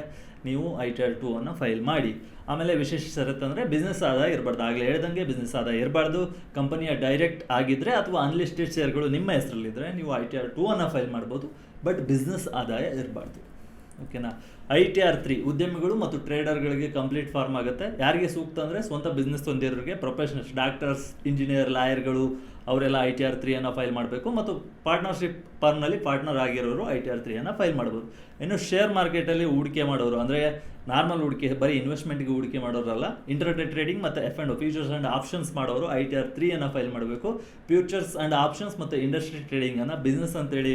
ನೀವು ITR 2 ಫೈಲ್ ಮಾಡಿ. ಆಮೇಲೆ ವಿಶೇಷ ಷರತ್ತು ಅಂದರೆ ಬಿಸ್ನೆಸ್ ಆದಾಯ ಇರಬಾರ್ದು. ಆಗಲೇ ಹೇಳ್ದಂಗೆ ಬಿಸ್ನೆಸ್ ಆದಾಯ ಇರಬಾರ್ದು. ಕಂಪನಿಯ ಡೈರೆಕ್ಟ್ ಆಗಿದ್ದರೆ ಅಥವಾ ಅನ್ಲಿಸ್ಟೆಡ್ ಶೇರ್ಗಳು ನಿಮ್ಮ ಹೆಸರಲ್ಲಿದ್ದರೆ ನೀವು ITR 2 ಫೈಲ್ ಮಾಡ್ಬೋದು. ಬಟ್ ಬಿಸ್ನೆಸ್ ಆದಾಯ ಇರಬಾರ್ದು. ಓಕೆನಾ. ITR 3 ಉದ್ಯಮಿಗಳು ಮತ್ತು ಟ್ರೇಡರ್ಗಳಿಗೆ ಕಂಪ್ಲೀಟ್ ಫಾರ್ಮ್ ಆಗುತ್ತೆ. ಯಾರಿಗೆ ಸೂಕ್ತ ಅಂದರೆ ಸ್ವಂತ ಬಿಸ್ನೆಸ್ ಹೊಂದಿರೋರಿಗೆ, ಪ್ರೊಫೆಷನಲ್ಸ್, ಡಾಕ್ಟರ್ಸ್, ಇಂಜಿನಿಯರ್, ಲಾಯರ್ಗಳು ಅವರೆಲ್ಲ ITR 3 ಫೈಲ್ ಮಾಡಬೇಕು. ಮತ್ತು ಪಾರ್ಟ್ನರ್ಶಿಪ್ ಫರ್ಮ್ನಲ್ಲಿ ಪಾರ್ಟ್ನರ್ ಆಗಿರೋರು ITR 3 ಫೈಲ್ ಮಾಡ್ಬೋದು. ಇನ್ನು ಶೇರ್ ಮಾರ್ಕೆಟಲ್ಲಿ ಹೂಡಿಕೆ ಮಾಡೋರು ಅಂದರೆ ನಾರ್ಮಲ್ ಹೂಡಿಕೆ, ಬರೀ ಇನ್ವೆಸ್ಟ್ಮೆಂಟ್ಗೆ ಹೂಡಿಕೆ ಮಾಡೋರಲ್ಲ, ಇಂಟರ್ಡೇ ಟ್ರೇಡಿಂಗ್ ಮತ್ತು F&O ಫ್ಯೂಚರ್ಸ್ ಆ್ಯಂಡ್ ಆಪ್ಷನ್ಸ್ ಮಾಡೋರು ITR 3 ಫೈಲ್ ಮಾಡಬೇಕು. ಫ್ಯೂಚರ್ಸ್ ಆ್ಯಂಡ್ ಆಪ್ಷನ್ಸ್ ಮತ್ತು ಇಂಡಸ್ಟ್ರಿ ಟ್ರೇಡಿಂಗನ್ನು ಬಿಸ್ನೆಸ್ ಅಂತೇಳಿ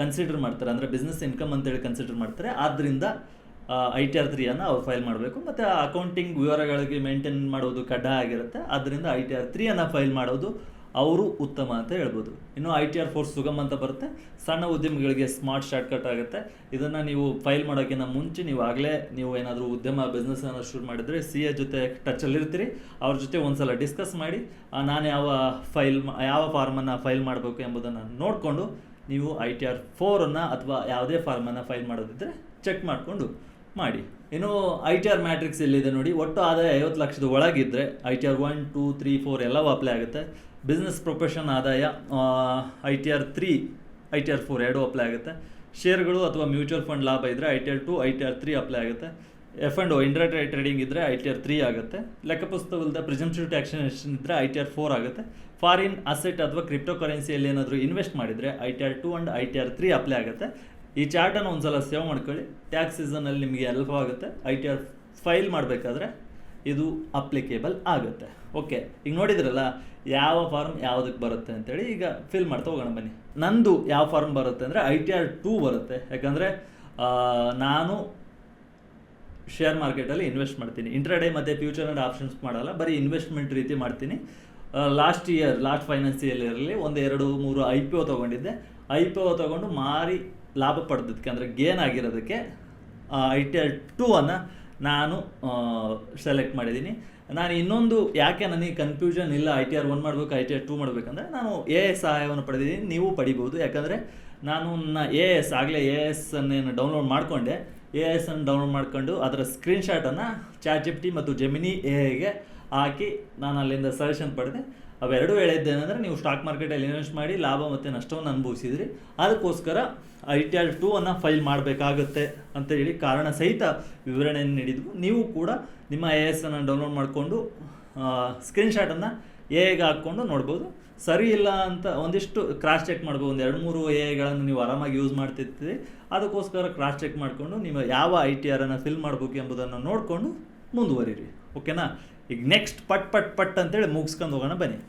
ಕನ್ಸಿಡರ್ ಮಾಡ್ತಾರೆ, ಅಂದರೆ ಬಿಸ್ನೆಸ್ ಇನ್ಕಮ್ ಅಂತೇಳಿ ಕನ್ಸಿಡರ್ ಮಾಡ್ತಾರೆ. ಆದ್ದರಿಂದ ITR 3 ಅವ್ರು ಫೈಲ್ ಮಾಡಬೇಕು. ಮತ್ತು ಅಕೌಂಟಿಂಗ್ ವಿವರಗಳಿಗೆ ಮೇಂಟೈನ್ ಮಾಡೋದು ಕಡ್ಡಾಯ ಆಗಿರುತ್ತೆ. ಆದ್ದರಿಂದ ITR 3 ಫೈಲ್ ಮಾಡೋದು ಅವರು ಉತ್ತಮ ಅಂತ ಹೇಳ್ಬೋದು. ಇನ್ನು ITR 4 ಸುಗಮ್ ಅಂತ ಬರುತ್ತೆ. ಸಣ್ಣ ಉದ್ಯಮಿಗಳಿಗೆ ಸ್ಮಾರ್ಟ್ ಶಾರ್ಟ್ಕಟ್ ಆಗುತ್ತೆ. ಇದನ್ನು ನೀವು ಫೈಲ್ ಮಾಡೋಕ್ಕಿಂತ ಮುಂಚೆ ನೀವು ಏನಾದರೂ ಉದ್ಯಮ ಬಿಸ್ನೆಸ್ಸನ್ನು ಶುರು ಮಾಡಿದರೆ CA ಜೊತೆ ಟಚಲ್ಲಿರ್ತೀರಿ. ಅವ್ರ ಜೊತೆ ಒಂದ್ಸಲ ಡಿಸ್ಕಸ್ ಮಾಡಿ ನಾನು ಯಾವ ಫಾರ್ಮನ್ನು ಫೈಲ್ ಮಾಡಬೇಕು ಎಂಬುದನ್ನು ನೋಡಿಕೊಂಡು ನೀವು ITR 4 ಅಥವಾ ಯಾವುದೇ ಫಾರ್ಮನ್ನು ಫೈಲ್ ಮಾಡೋದಿದ್ದರೆ ಚೆಕ್ ಮಾಡಿಕೊಂಡು ಮಾಡಿ. ಇನ್ನು ITR ಮ್ಯಾಟ್ರಿಕ್ಸ್ ಎಲ್ಲಿದೆ ನೋಡಿ. ಒಟ್ಟು ಆದಾಯ 50 ಲಕ್ಷದ ಒಳಗಿದ್ದರೆ ITR 1, 2, 3, 4 ಎಲ್ಲವೂ ಅಪ್ಲೈ ಆಗುತ್ತೆ. ಬಿಸ್ನೆಸ್ ಪ್ರೊಫೆಷನ್ ಆದಾಯ ITR 3, ITR 4 ಎರಡೂ ಅಪ್ಲೈ ಆಗುತ್ತೆ. ಶೇರ್ಗಳು ಅಥವಾ ಮ್ಯೂಚುವಲ್ ಫಂಡ್ ಲಾಭ ಇದ್ದರೆ ITR 2, ITR 3 ಅಪ್ಲೈ ಆಗುತ್ತೆ. F&O ಇಂಟರ್ಡೇ ಟ್ರೇಡಿಂಗ್ ಇದ್ದರೆ ITR 3 ಆಗುತ್ತೆ. ಲೆಕ್ಕ ಪುಸ್ತಕದ ಪ್ರಿಸಂಪ್ಟಿವ್ ಟ್ಯಾಕ್ಸೇಷನ್ ಇದ್ದರೆ ITR 4 ಆಗುತ್ತೆ. ಫಾರಿನ್ ಅಸೆಟ್ ಅಥವಾ ಕ್ರಿಪ್ಟೋ ಕರೆನ್ಸಿಯಲ್ಲಿ ಏನಾದರೂ ಇನ್ವೆಸ್ಟ್ ಮಾಡಿದರೆ ITR 2 ಆ್ಯಂಡ್ ITR 3 ಅಪ್ಲೈ ಆಗುತ್ತೆ. ಈ ಚಾರ್ಟನ್ನು ಒಂದ್ಸಲ ಸೇವ್ ಮಾಡ್ಕೊಳ್ಳಿ. ಟ್ಯಾಕ್ಸ್ ಸೀಸನಲ್ಲಿ ನಿಮಗೆ ಹೆಲ್ಪ್ ಆಗುತ್ತೆ. ITR ಫೈಲ್ ಮಾಡಬೇಕಾದ್ರೆ ಇದು ಅಪ್ಲಿಕೇಬಲ್ ಆಗುತ್ತೆ. ಓಕೆ, ಈಗ ನೋಡಿದ್ರಲ್ಲ ಯಾವ ಫಾರ್ಮ್ ಯಾವುದಕ್ಕೆ ಬರುತ್ತೆ ಅಂತೇಳಿ. ಈಗ ಫಿಲ್ ಮಾಡ್ತಾ ಹೋಗೋಣ ಬನ್ನಿ. ನಂದು ಯಾವ ಫಾರ್ಮ್ ಬರುತ್ತೆ ಅಂದರೆ ITR 2 ಬರುತ್ತೆ. ಯಾಕಂದರೆ ನಾನು ಶೇರ್ ಮಾರ್ಕೆಟಲ್ಲಿ ಇನ್ವೆಸ್ಟ್ ಮಾಡ್ತೀನಿ. ಇಂಟ್ರಾಡೇ ಮತ್ತು ಫ್ಯೂಚರ್ ಆ್ಯಂಡ್ ಆಪ್ಷನ್ಸ್ ಮಾಡಲ್ಲ, ಬರೀ ಇನ್ವೆಸ್ಟ್ಮೆಂಟ್ ರೀತಿ ಮಾಡ್ತೀನಿ. ಲಾಸ್ಟ್ ಫೈನಾನ್ಸಿಯಲ್ ಇಯರಲ್ಲಿ 1, 2, 3 IPO ತೊಗೊಂಡಿದ್ದೆ. IPO ತೊಗೊಂಡು ಮಾರಿ ಲಾಭ ಪಡೆದಕ್ಕೆ ಅಂದರೆ ಗೇನ್ ಆಗಿರೋದಕ್ಕೆ ITR 2 ನಾನು ಸೆಲೆಕ್ಟ್ ಮಾಡಿದ್ದೀನಿ. ನಾನು ಇನ್ನೊಂದು ಯಾಕೆ ನನಗೆ ಕನ್ಫ್ಯೂಷನ್ ಇಲ್ಲ ITR 1 ಮಾಡಬೇಕು ITR 2 ಮಾಡಬೇಕಂದ್ರೆ ನಾನು AS ಸಹಾಯವನ್ನು ಪಡೆದಿದ್ದೀನಿ. ನೀವು ಪಡಿಬೋದು. ಯಾಕಂದರೆ ನಾನು AS ಆಗಲೇ AS ಅನ್ನೇನು ಡೌನ್ಲೋಡ್ ಮಾಡಿಕೊಂಡೆ. AS ಡೌನ್ಲೋಡ್ ಮಾಡ್ಕೊಂಡು ಅದರ ಸ್ಕ್ರೀನ್ಶಾಟನ್ನು ChatGPT ಮತ್ತು Gemini AI ಹಾಕಿ ನಾನು ಅಲ್ಲಿಂದ ಸಜೆಷನ್ ಪಡೆದೆ. ಅವೆರಡು ಹೇಳಿದ್ದೇನೆಂದರೆ ನೀವು ಸ್ಟಾಕ್ ಮಾರ್ಕೆಟಲ್ಲಿ ಇನ್ವೆಸ್ಟ್ ಮಾಡಿ ಲಾಭ ಮತ್ತು ನಷ್ಟವನ್ನು ಅನುಭವಿಸಿದ್ರಿ, ಅದಕ್ಕೋಸ್ಕರ ITR 2 ಅನ್ನು ಫೈಲ್ ಮಾಡಬೇಕಾಗುತ್ತೆ ಅಂತೇಳಿ ಕಾರಣ ಸಹಿತ ವಿವರಣೆಯನ್ನು ನೀಡಿದ್ವು. ನೀವು ಕೂಡ ನಿಮ್ಮ AS ಅನ್ನು ಡೌನ್ಲೋಡ್ ಮಾಡಿಕೊಂಡು ಸ್ಕ್ರೀನ್ಶಾಟನ್ನು AIಗೆ ಹಾಕ್ಕೊಂಡು ನೋಡ್ಬೋದು. ಸರಿ ಇಲ್ಲ ಅಂತ ಒಂದಿಷ್ಟು ಕ್ರಾಸ್ ಚೆಕ್ ಮಾಡ್ಬೋದು. ಒಂದು 2-3 AIಗಳನ್ನು ನೀವು ಆರಾಮಾಗಿ ಯೂಸ್ ಮಾಡ್ತಿರ್ತೀರಿ, ಅದಕ್ಕೋಸ್ಕರ ಕ್ರಾಸ್ ಚೆಕ್ ಮಾಡಿಕೊಂಡು ನೀವು ಯಾವ ITR ಅನ್ನು ಫಿಲ್ ಮಾಡಬೇಕು ಎಂಬುದನ್ನು ನೋಡಿಕೊಂಡು ಮುಂದುವರಿರಿ. ಓಕೆನಾ? ಈಗ ನೆಕ್ಸ್ಟ್ ಪಟ್ ಅಂತೇಳಿ ಮುಗಿಸ್ಕೊಂಡು ಹೋಗೋಣ ಬನ್ನಿ.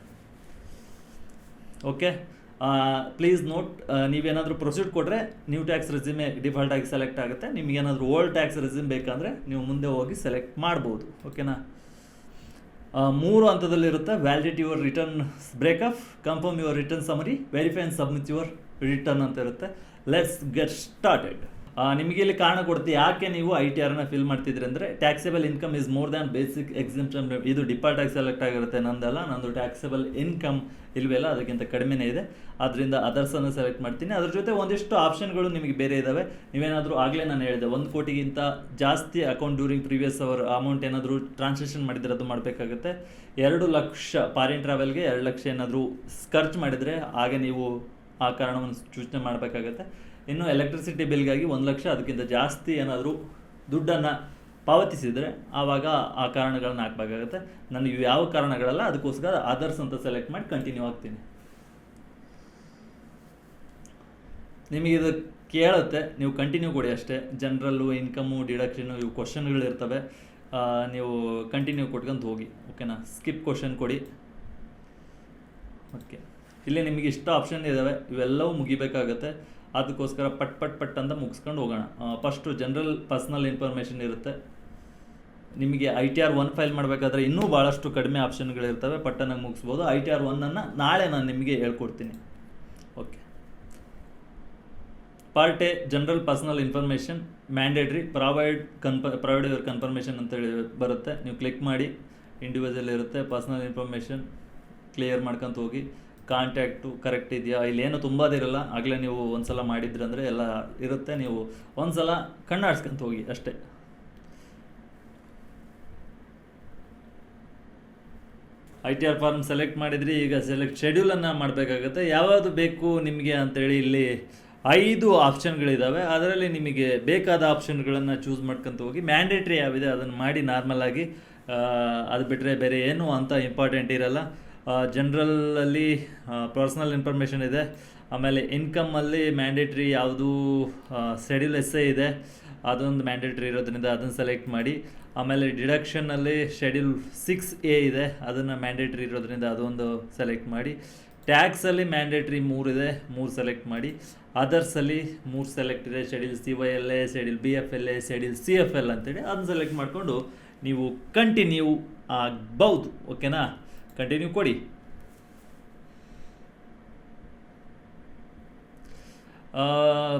ಓಕೆ, ಪ್ಲೀಸ್ ನೋಟ್, ನೀವೇನಾದರೂ ಪ್ರೊಸೀಡ್ ಕೊಟ್ಟರೆ ನ್ಯೂ ಟ್ಯಾಕ್ಸ್ ರೆಸ್ಯೂಮೆ ಡಿಫಾಲ್ಟ್ ಆಗಿ ಸೆಲೆಕ್ಟ್ ಆಗುತ್ತೆ. ನಿಮಗೇನಾದರೂ ಓಲ್ಡ್ ಟ್ಯಾಕ್ಸ್ ರೆಸ್ಯೂಮ್ ಬೇಕಂದರೆ ನೀವು ಮುಂದೆ ಹೋಗಿ ಸೆಲೆಕ್ಟ್ ಮಾಡ್ಬೋದು. ಓಕೆನಾ? 3 ಹಂತದಲ್ಲಿರುತ್ತೆ. Validate your return breakup, confirm your return summary, verify and submit your return ಅಂತ ಇರುತ್ತೆ. Let's get started. ನಿಮಗೆ ಇಲ್ಲಿ ಕಾರಣ ಕೊಡ್ತೀವಿ ಯಾಕೆ ನೀವು ITR ಅನ್ನು ಫಿಲ್ ಮಾಡ್ತಿದ್ರಿ ಅಂದರೆ, taxable income is more than basic exemption. ಇದು ಡಿಫಾಲ್ಟ್ ಆಗಿ ಸೆಲೆಕ್ಟ್ ಆಗಿರುತ್ತೆ, ನಂದಲ್ಲ. ನಂದು ಟ್ಯಾಕ್ಸೇಬಲ್ ಇನ್ಕಮ್ ಇಲ್ವಲ್ಲ, ಅದಕ್ಕಿಂತ ಕಡಿಮೆನೇ ಇದೆ. ಅದರಿಂದ ಅದರ್ಸನ್ನು ಸೆಲೆಕ್ಟ್ ಮಾಡ್ತೀನಿ. ಅದ್ರ ಜೊತೆ ಒಂದಿಷ್ಟು ಆಪ್ಷನ್ಗಳು ನಿಮಗೆ ಬೇರೆ ಇದ್ದಾವೆ. ನೀವೇನಾದರೂ ಆಗಲೇ ನಾನು ಹೇಳಿದೆ 1 ಕೋಟಿಗಿಂತ ಜಾಸ್ತಿ account during previous our amount ಏನಾದರೂ ಟ್ರಾನ್ಸಾಕ್ಷನ್ ಮಾಡಿದರೆ ಅದು ಮಾಡಬೇಕಾಗುತ್ತೆ. 2 ಲಕ್ಷ ಫಾರಿನ್ ಟ್ರಾವೆಲ್ಗೆ 2 ಲಕ್ಷ ಏನಾದರೂ ಖರ್ಚು ಮಾಡಿದರೆ ಆಗ ನೀವು ಆ ಕಾರಣವನ್ನು ಸೂಚನೆ ಮಾಡಬೇಕಾಗತ್ತೆ. ಇನ್ನು ಎಲೆಕ್ಟ್ರಿಸಿಟಿ ಬಿಲ್ಗಾಗಿ 1 ಲಕ್ಷ ಅದಕ್ಕಿಂತ ಜಾಸ್ತಿ ಏನಾದರೂ ದುಡ್ಡನ್ನು ಪಾವತಿಸಿದರೆ ಆವಾಗ ಆ ಕಾರಣಗಳನ್ನ ಹಾಕಬೇಕಾಗುತ್ತೆ. ನಾನು ಇವು ಯಾವ ಕಾರಣಗಳಲ್ಲ, ಅದಕ್ಕೋಸ್ಕರ ಅದರ್ಸ್ ಅಂತ ಸೆಲೆಕ್ಟ್ ಮಾಡಿ ಕಂಟಿನ್ಯೂ ಆಗ್ತೀನಿ. ನಿಮಗೆ ಇದು ಕೇಳುತ್ತೆ, ನೀವು ಕಂಟಿನ್ಯೂ ಕೊಡಿ ಅಷ್ಟೇ. ಜನರಲ್ಲು, ಇನ್ಕಮು, ಡಿಡಕ್ಷನು ಇವು ಕ್ವಶನ್ಗಳಿರ್ತವೆ, ನೀವು ಕಂಟಿನ್ಯೂ ಕೊಟ್ಕೊಂತ ಹೋಗಿ. ಓಕೆನಾ? ಸ್ಕಿಪ್ ಕ್ವಶನ್ ಕೊಡಿ. ಓಕೆ, ಇಲ್ಲಿ ನಿಮಗೆ ಇಷ್ಟ ಆಪ್ಷನ್ ಇದ್ದಾವೆ, ಇವೆಲ್ಲವೂ ಮುಗಿಬೇಕಾಗತ್ತೆ. ಅದಕ್ಕೋಸ್ಕರ ಪಟ್ ಅಂತ ಮುಗಿಸ್ಕೊಂಡು ಹೋಗೋಣ. ಫಸ್ಟು ಜನರಲ್ ಪರ್ಸ್ನಲ್ ಇನ್ಫಾರ್ಮೇಷನ್ ಇರುತ್ತೆ. ನಿಮಗೆ ITR 1 ಫೈಲ್ ಮಾಡಬೇಕಾದ್ರೆ ಇನ್ನೂ ಭಾಳಷ್ಟು ಕಡಿಮೆ ಆಪ್ಷನ್ಗಳಿರ್ತವೆ, ಪಟ್ಟನಾಗಿ ಮುಗಿಸ್ಬೋದು. ITR 1 ನಾಳೆ ನಾನು ನಿಮಗೆ ಹೇಳ್ಕೊಡ್ತೀನಿ. Okay, part A general personal information mandatory, provide your confirmation ಅಂತೇಳಿ ಬರುತ್ತೆ. ನೀವು ಕ್ಲಿಕ್ ಮಾಡಿ, ಇಂಡಿವಿಜುವಲ್ ಇರುತ್ತೆ. ಪರ್ಸ್ನಲ್ ಇನ್ಫಾರ್ಮೇಷನ್ ಕ್ಲಿಯರ್ ಮಾಡ್ಕೊತ ಹೋಗಿ. ಕಾಂಟ್ಯಾಕ್ಟು ಕರೆಕ್ಟ್ ಇದೆಯಾ, ಇಲ್ಲೇನು ತುಂಬೋದಿರಲ್ಲ, ಆಗಲೇ ನೀವು ಒಂದು ಸಲ ಮಾಡಿದ್ರಿ ಅಂದರೆ ಎಲ್ಲ ಇರುತ್ತೆ. ನೀವು ಒಂದು ಸಲ ಕಣ್ಣಾಡ್ಸ್ಕೊಂತ ಹೋಗಿ ಅಷ್ಟೇ. ITR ಫಾರ್ಮ್ ಸೆಲೆಕ್ಟ್ ಮಾಡಿದ್ರಿ. ಈಗ ಸೆಲೆಕ್ಟ್ ಶೆಡ್ಯೂಲನ್ನು ಮಾಡಬೇಕಾಗತ್ತೆ. ಯಾವುದು ಬೇಕು ನಿಮಗೆ ಅಂತೇಳಿ ಇಲ್ಲಿ 5 ಆಪ್ಷನ್ಗಳಿದ್ದಾವೆ. ಅದರಲ್ಲಿ ನಿಮಗೆ ಬೇಕಾದ ಆಪ್ಷನ್ಗಳನ್ನು ಚೂಸ್ ಮಾಡ್ಕೊತ ಹೋಗಿ. ಮ್ಯಾಂಡೇಟ್ರಿ ಯಾವಿದೆ ಅದನ್ನು ಮಾಡಿ ನಾರ್ಮಲಾಗಿ. ಅದು ಬಿಟ್ಟರೆ ಬೇರೆ ಏನು ಅಂತ ಇಂಪಾರ್ಟೆಂಟ್ ಇರಲ್ಲ. ಜನರಲಲ್ಲಿ ಪರ್ಸ್ನಲ್ ಇನ್ಫಾರ್ಮೇಷನ್ ಇದೆ. ಆಮೇಲೆ ಇನ್ಕಮಲ್ಲಿ ಮ್ಯಾಂಡೇಟ್ರಿ ಯಾವುದು, ಶೆಡ್ಯೂಲ್ SI ಇದೆ, ಅದೊಂದು ಮ್ಯಾಂಡೇಟ್ರಿ ಇರೋದ್ರಿಂದ ಅದನ್ನು ಸೆಲೆಕ್ಟ್ ಮಾಡಿ. ಆಮೇಲೆ ಡಿಡಕ್ಷನಲ್ಲಿ ಶೆಡ್ಯೂಲ್ 6A ಇದೆ, ಅದನ್ನು ಮ್ಯಾಂಡೇಟ್ರಿ ಇರೋದ್ರಿಂದ ಅದೊಂದು ಸೆಲೆಕ್ಟ್ ಮಾಡಿ. ಟ್ಯಾಕ್ಸಲ್ಲಿ ಮ್ಯಾಂಡೇಟ್ರಿ 3 ಇದೆ, 3 ಸೆಲೆಕ್ಟ್ ಮಾಡಿ. ಅದರ್ಸಲ್ಲಿ 3 ಸೆಲೆಕ್ಟ್ ಇದೆ, schedule CYLA, schedule BFLA, schedule CFL ಅಂತೇಳಿ ಅದನ್ನು ಸೆಲೆಕ್ಟ್ ಮಾಡಿಕೊಂಡು ನೀವು ಕಂಟಿನ್ಯೂ ಆಗ್ಬೋದು. ಓಕೆನಾ? ಕಂಟಿನ್ಯೂ ಕೊಡಿ.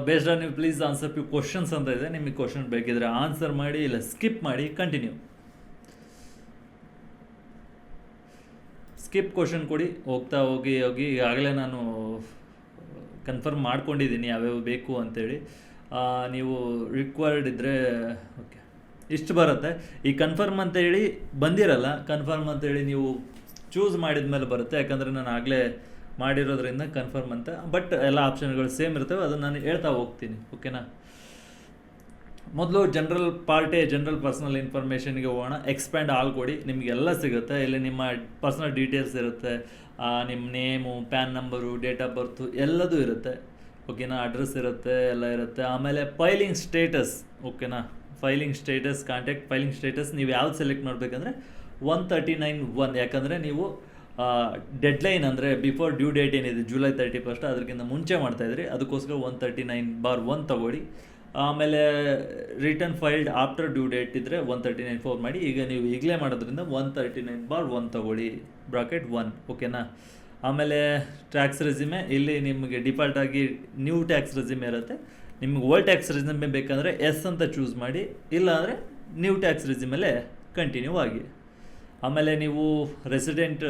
Based on you please answer few questions ಅಂತ ಇದೆ. ನಿಮಗೆ ಕ್ವಶನ್ ಬೇಕಿದ್ರೆ ಆನ್ಸರ್ ಮಾಡಿ, ಇಲ್ಲ ಸ್ಕಿಪ್ ಮಾಡಿ. ಕಂಟಿನ್ಯೂ. ಸ್ಕಿಪ್ ಕ್ವಶನ್ ಕೊಡಿ. ಹೋಗ್ತಾ ಹೋಗಿ ಈಗಾಗಲೇ ನಾನು ಕನ್ಫರ್ಮ್ ಮಾಡ್ಕೊಂಡಿದ್ದೀನಿ ಯಾವ್ಯಾವ ಬೇಕು ಅಂತೇಳಿ. ನೀವು ರಿಕ್ವೈರ್ಡ್ ಇದ್ದರೆ ಓಕೆ ಇಷ್ಟು ಬರುತ್ತೆ. ಈ ಕನ್ಫರ್ಮ್ ಅಂತೇಳಿ ಬಂದಿರಲ್ಲ, ಕನ್ಫರ್ಮ್ ಅಂತೇಳಿ ನೀವು ಚೂಸ್ ಮಾಡಿದ ಮೇಲೆ ಬರುತ್ತೆ. ಯಾಕಂದರೆ ನಾನು ಆಗಲೇ ಮಾಡಿರೋದ್ರಿಂದ ಕನ್ಫರ್ಮ್ ಅಂತ. ಬಟ್ ಎಲ್ಲ ಆಪ್ಷನ್ಗಳು ಸೇಮ್ ಇರ್ತವೆ, ಅದನ್ನು ನಾನು ಹೇಳ್ತಾ ಹೋಗ್ತೀನಿ. ಓಕೆನಾ? ಮೊದಲು general part A general personal ಇನ್ಫಾರ್ಮೇಷನ್ಗೆ ಹೋಗೋಣ. ಎಕ್ಸ್ಪ್ಯಾಂಡ್ ಆಲ್ ಕೊಡಿ, ನಿಮಗೆಲ್ಲ ಸಿಗುತ್ತೆ. ಇಲ್ಲಿ ನಿಮ್ಮ ಪರ್ಸನಲ್ ಡೀಟೇಲ್ಸ್ ಇರುತ್ತೆ, ನಿಮ್ಮ name, PAN number, date of birth ಎಲ್ಲದೂ ಇರುತ್ತೆ. ಓಕೆನಾ? ಅಡ್ರೆಸ್ ಇರುತ್ತೆ, ಎಲ್ಲ ಇರುತ್ತೆ. ಆಮೇಲೆ ಫೈಲಿಂಗ್ ಸ್ಟೇಟಸ್. ಓಕೆನಾ? Filing status, contact filing status ನೀವು ಯಾವ್ದು ಸೆಲೆಕ್ಟ್ ಮಾಡಬೇಕಂದ್ರೆ 139(1). ಯಾಕಂದರೆ ನೀವು ಡೆಡ್ಲೈನ್ ಅಂದರೆ ಬಿಫೋರ್ ಡ್ಯೂ ಡೇಟ್ ಏನಿದೆ ಜುಲೈ 31 ಅದಕ್ಕಿಂತ ಮುಂಚೆ ಮಾಡ್ತಾಯಿದ್ರಿ, ಅದಕ್ಕೋಸ್ಕರ 139(1) ತೊಗೊಳ್ಳಿ. ಆಮೇಲೆ return filed after due date ಇದ್ದರೆ 139(4) ಮಾಡಿ. ಈಗ ನೀವು ಈಗಲೇ ಮಾಡೋದ್ರಿಂದ 139(1) ತೊಗೊಳ್ಳಿ, ಬ್ರಾಕೆಟ್ 1. ಓಕೆನಾ? ಆಮೇಲೆ ಟ್ಯಾಕ್ಸ್ ರೆಸ್ಯೂಮೆ, ಇಲ್ಲಿ ನಿಮಗೆ ಡಿಫಾಲ್ಟಾಗಿ ನ್ಯೂ ಟ್ಯಾಕ್ಸ್ ರೆಸ್ಯೂಮೆ ಇರುತ್ತೆ. ನಿಮ್ಗೆ ಓಲ್ಡ್ ಟ್ಯಾಕ್ಸ್ ರೆಸ್ಯೂಮೆ ಬೇಕಂದರೆ ಎಸ್ ಅಂತ ಚೂಸ್ ಮಾಡಿ, ಇಲ್ಲಾಂದರೆ ನ್ಯೂ ಟ್ಯಾಕ್ಸ್ ರೆಸ್ಯೂಮೇಲೆ ಕಂಟಿನ್ಯೂ ಆಗಿ. ಆಮೇಲೆ ನೀವು ರೆಸಿಡೆಂಟ್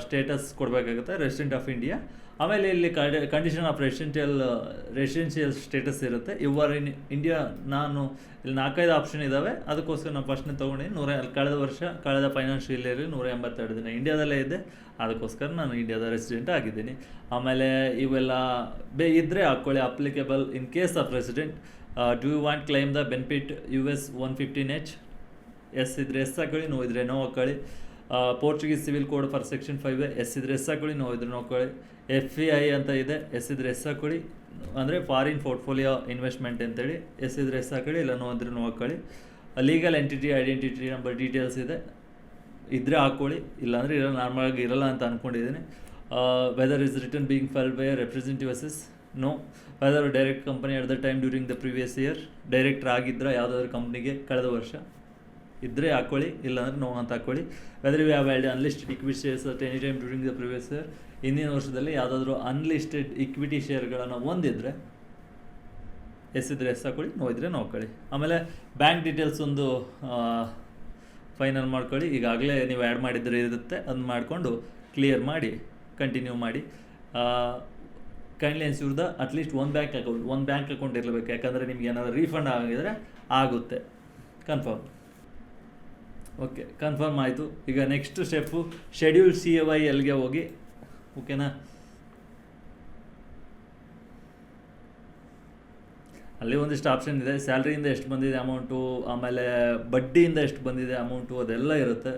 ಸ್ಟೇಟಸ್ ಕೊಡಬೇಕಾಗುತ್ತೆ, ರೆಸಿಡೆಂಟ್ ಆಫ್ ಇಂಡಿಯಾ. ಆಮೇಲೆ ಇಲ್ಲಿ ಕಂಡೀಷನ್ ಆಫ್ ರೆಸಿಡೆನ್ಷಿಯಲ್ ಸ್ಟೇಟಸ್ ಇರುತ್ತೆ. ಇವರ್ ಇನ್ ಇಂಡಿಯಾ, ನಾನು ಇಲ್ಲಿ 4-5 ಆಪ್ಷನ್ ಇದ್ದಾವೆ, ಅದಕ್ಕೋಸ್ಕರ ನಾನು ಫಸ್ಟ್ನೇ ತೊಗೊಂಡಿದ್ದೀನಿ. ಕಳೆದ ಫೈನಾನ್ಷಿಯಲ್ ಇಯರ್ 182 ದಿನ ಇಂಡಿಯಾದಲ್ಲೇ ಇದ್ದೆ, ಅದಕ್ಕೋಸ್ಕರ ನಾನು ಇಂಡಿಯಾದ ರೆಸಿಡೆಂಟ್ ಆಗಿದ್ದೀನಿ. ಆಮೇಲೆ ಇವೆಲ್ಲ ಇದ್ದರೆ ಹಾಕ್ಕೊಳ್ಳಿ. Applicable in case of resident, do you want claim the benefit US 115H, yes ಇದ್ರೆ ಎಸ್ ಹಾಕೊಳ್ಳಿ, ನೋ ಇದ್ರೆ ನೋ ಹಾಕೊಳ್ಳಿ. Portuguese civil code for section 5 yes ಇದ್ರೆ ಎಸ್ ಹಾಕೊಳ್ಳಿ, ನೋ ಇದ್ರೆ ನೋ ಹಾಕೊಳ್ಳಿ. FEI ಅಂತ ಇದೆ, ಎಸ್ ಇದ್ರೆ ಎಸ್ ಹಾಕೊಳ್ಳಿ, ಅಂದರೆ ಫಾರಿನ್ ಪೋರ್ಟ್ಫೋಲಿಯೋ ಇನ್ವೆಸ್ಟ್ಮೆಂಟ್ ಅಂತೇಳಿ, ಎಸ್ ಇದ್ರೆ ಎಸ್ ಹಾಕೊಳ್ಳಿ, ಇಲ್ಲ ನೋ ಅಂದರೆ ನೋ ಹಾಕೊಳ್ಳಿ. Legal entity identity number details ಇದೆ, ಇದ್ದರೆ ಹಾಕ್ಕೊಳ್ಳಿ, ಇಲ್ಲಾಂದರೆ ಇರಲ್ಲ, ನಾರ್ಮಲಾಗಿ ಇರಲ್ಲ ಅಂತ ಅಂದ್ಕೊಂಡಿದ್ದೀನಿ. Whether is return being filed by representative assess, no. Whether direct company at the time during the previous year, director ಆಗಿದ್ದರೆ ಯಾವುದಾದ್ರೂ ಕಂಪ್ನಿಗೆ ಕಳೆದ ವರ್ಷ ಇದ್ದರೆ ಹಾಕ್ಕೊಳ್ಳಿ, ಇಲ್ಲಾಂದರೆ ನೋ ಅಂತ ಹಾಕ್ಕೊಳ್ಳಿ. Whether you have held unlisted equity shares at any time during the previous year, ಹಿಂದಿನ ವರ್ಷದಲ್ಲಿ ಯಾವುದಾದ್ರೂ ಅನ್ಲಿಸ್ಟೆಡ್ ಇಕ್ವಿಟಿ ಶೇರ್ಗಳನ್ನು ಹೊಂದಿದ್ರೆ ಎಸ್ ಇದ್ರೆ ಎಸ್ ಹಾಕೊಳ್ಳಿ, ನೋ ಇದ್ರೆ ನೋ ಹಾಕೊಳ್ಳಿ. ಆಮೇಲೆ ಬ್ಯಾಂಕ್ ಡೀಟೇಲ್ಸ್ ಒಂದು ಫೈನಲ್ ಮಾಡ್ಕೊಳ್ಳಿ. ಈಗಾಗಲೇ ನೀವು ಆ್ಯಡ್ ಮಾಡಿದ್ರೆ ಇರುತ್ತೆ, ಅದನ್ನ ಮಾಡಿಕೊಂಡು ಕ್ಲಿಯರ್ ಮಾಡಿ ಕಂಟಿನ್ಯೂ ಮಾಡಿ. ಕೈಂಡ್ಲಿ ಎನ್ಶ್ಯೂರ್ ದ ಅಟ್ಲೀಸ್ಟ್ ಒಂದು ಬ್ಯಾಂಕ್ ಅಕೌಂಟ್ ಇರಬೇಕು, ಯಾಕಂದರೆ ನಿಮ್ಗೆ ಏನಾದರೂ ರೀಫಂಡ್ ಆಗಿದ್ರೆ ಆಗುತ್ತೆ. ಕನ್ಫರ್ಮ್. ಓಕೆ, ಕನ್ಫರ್ಮ್ ಆಯಿತು. ಈಗ ನೆಕ್ಸ್ಟ್ ಸ್ಟೆಪ್ಪು ಶೆಡ್ಯೂಲ್ CAYLಗೆ ಹೋಗಿ, ಓಕೆನಾ. ಅಲ್ಲಿ ಒಂದಿಷ್ಟು ಆಪ್ಷನ್ ಇದೆ. ಸ್ಯಾಲ್ರಿಯಿಂದ ಎಷ್ಟು ಬಂದಿದೆ ಅಮೌಂಟು, ಆಮೇಲೆ ಬಡ್ಡಿಯಿಂದ ಎಷ್ಟು ಬಂದಿದೆ ಅಮೌಂಟು, ಅದೆಲ್ಲ ಇರುತ್ತೆ.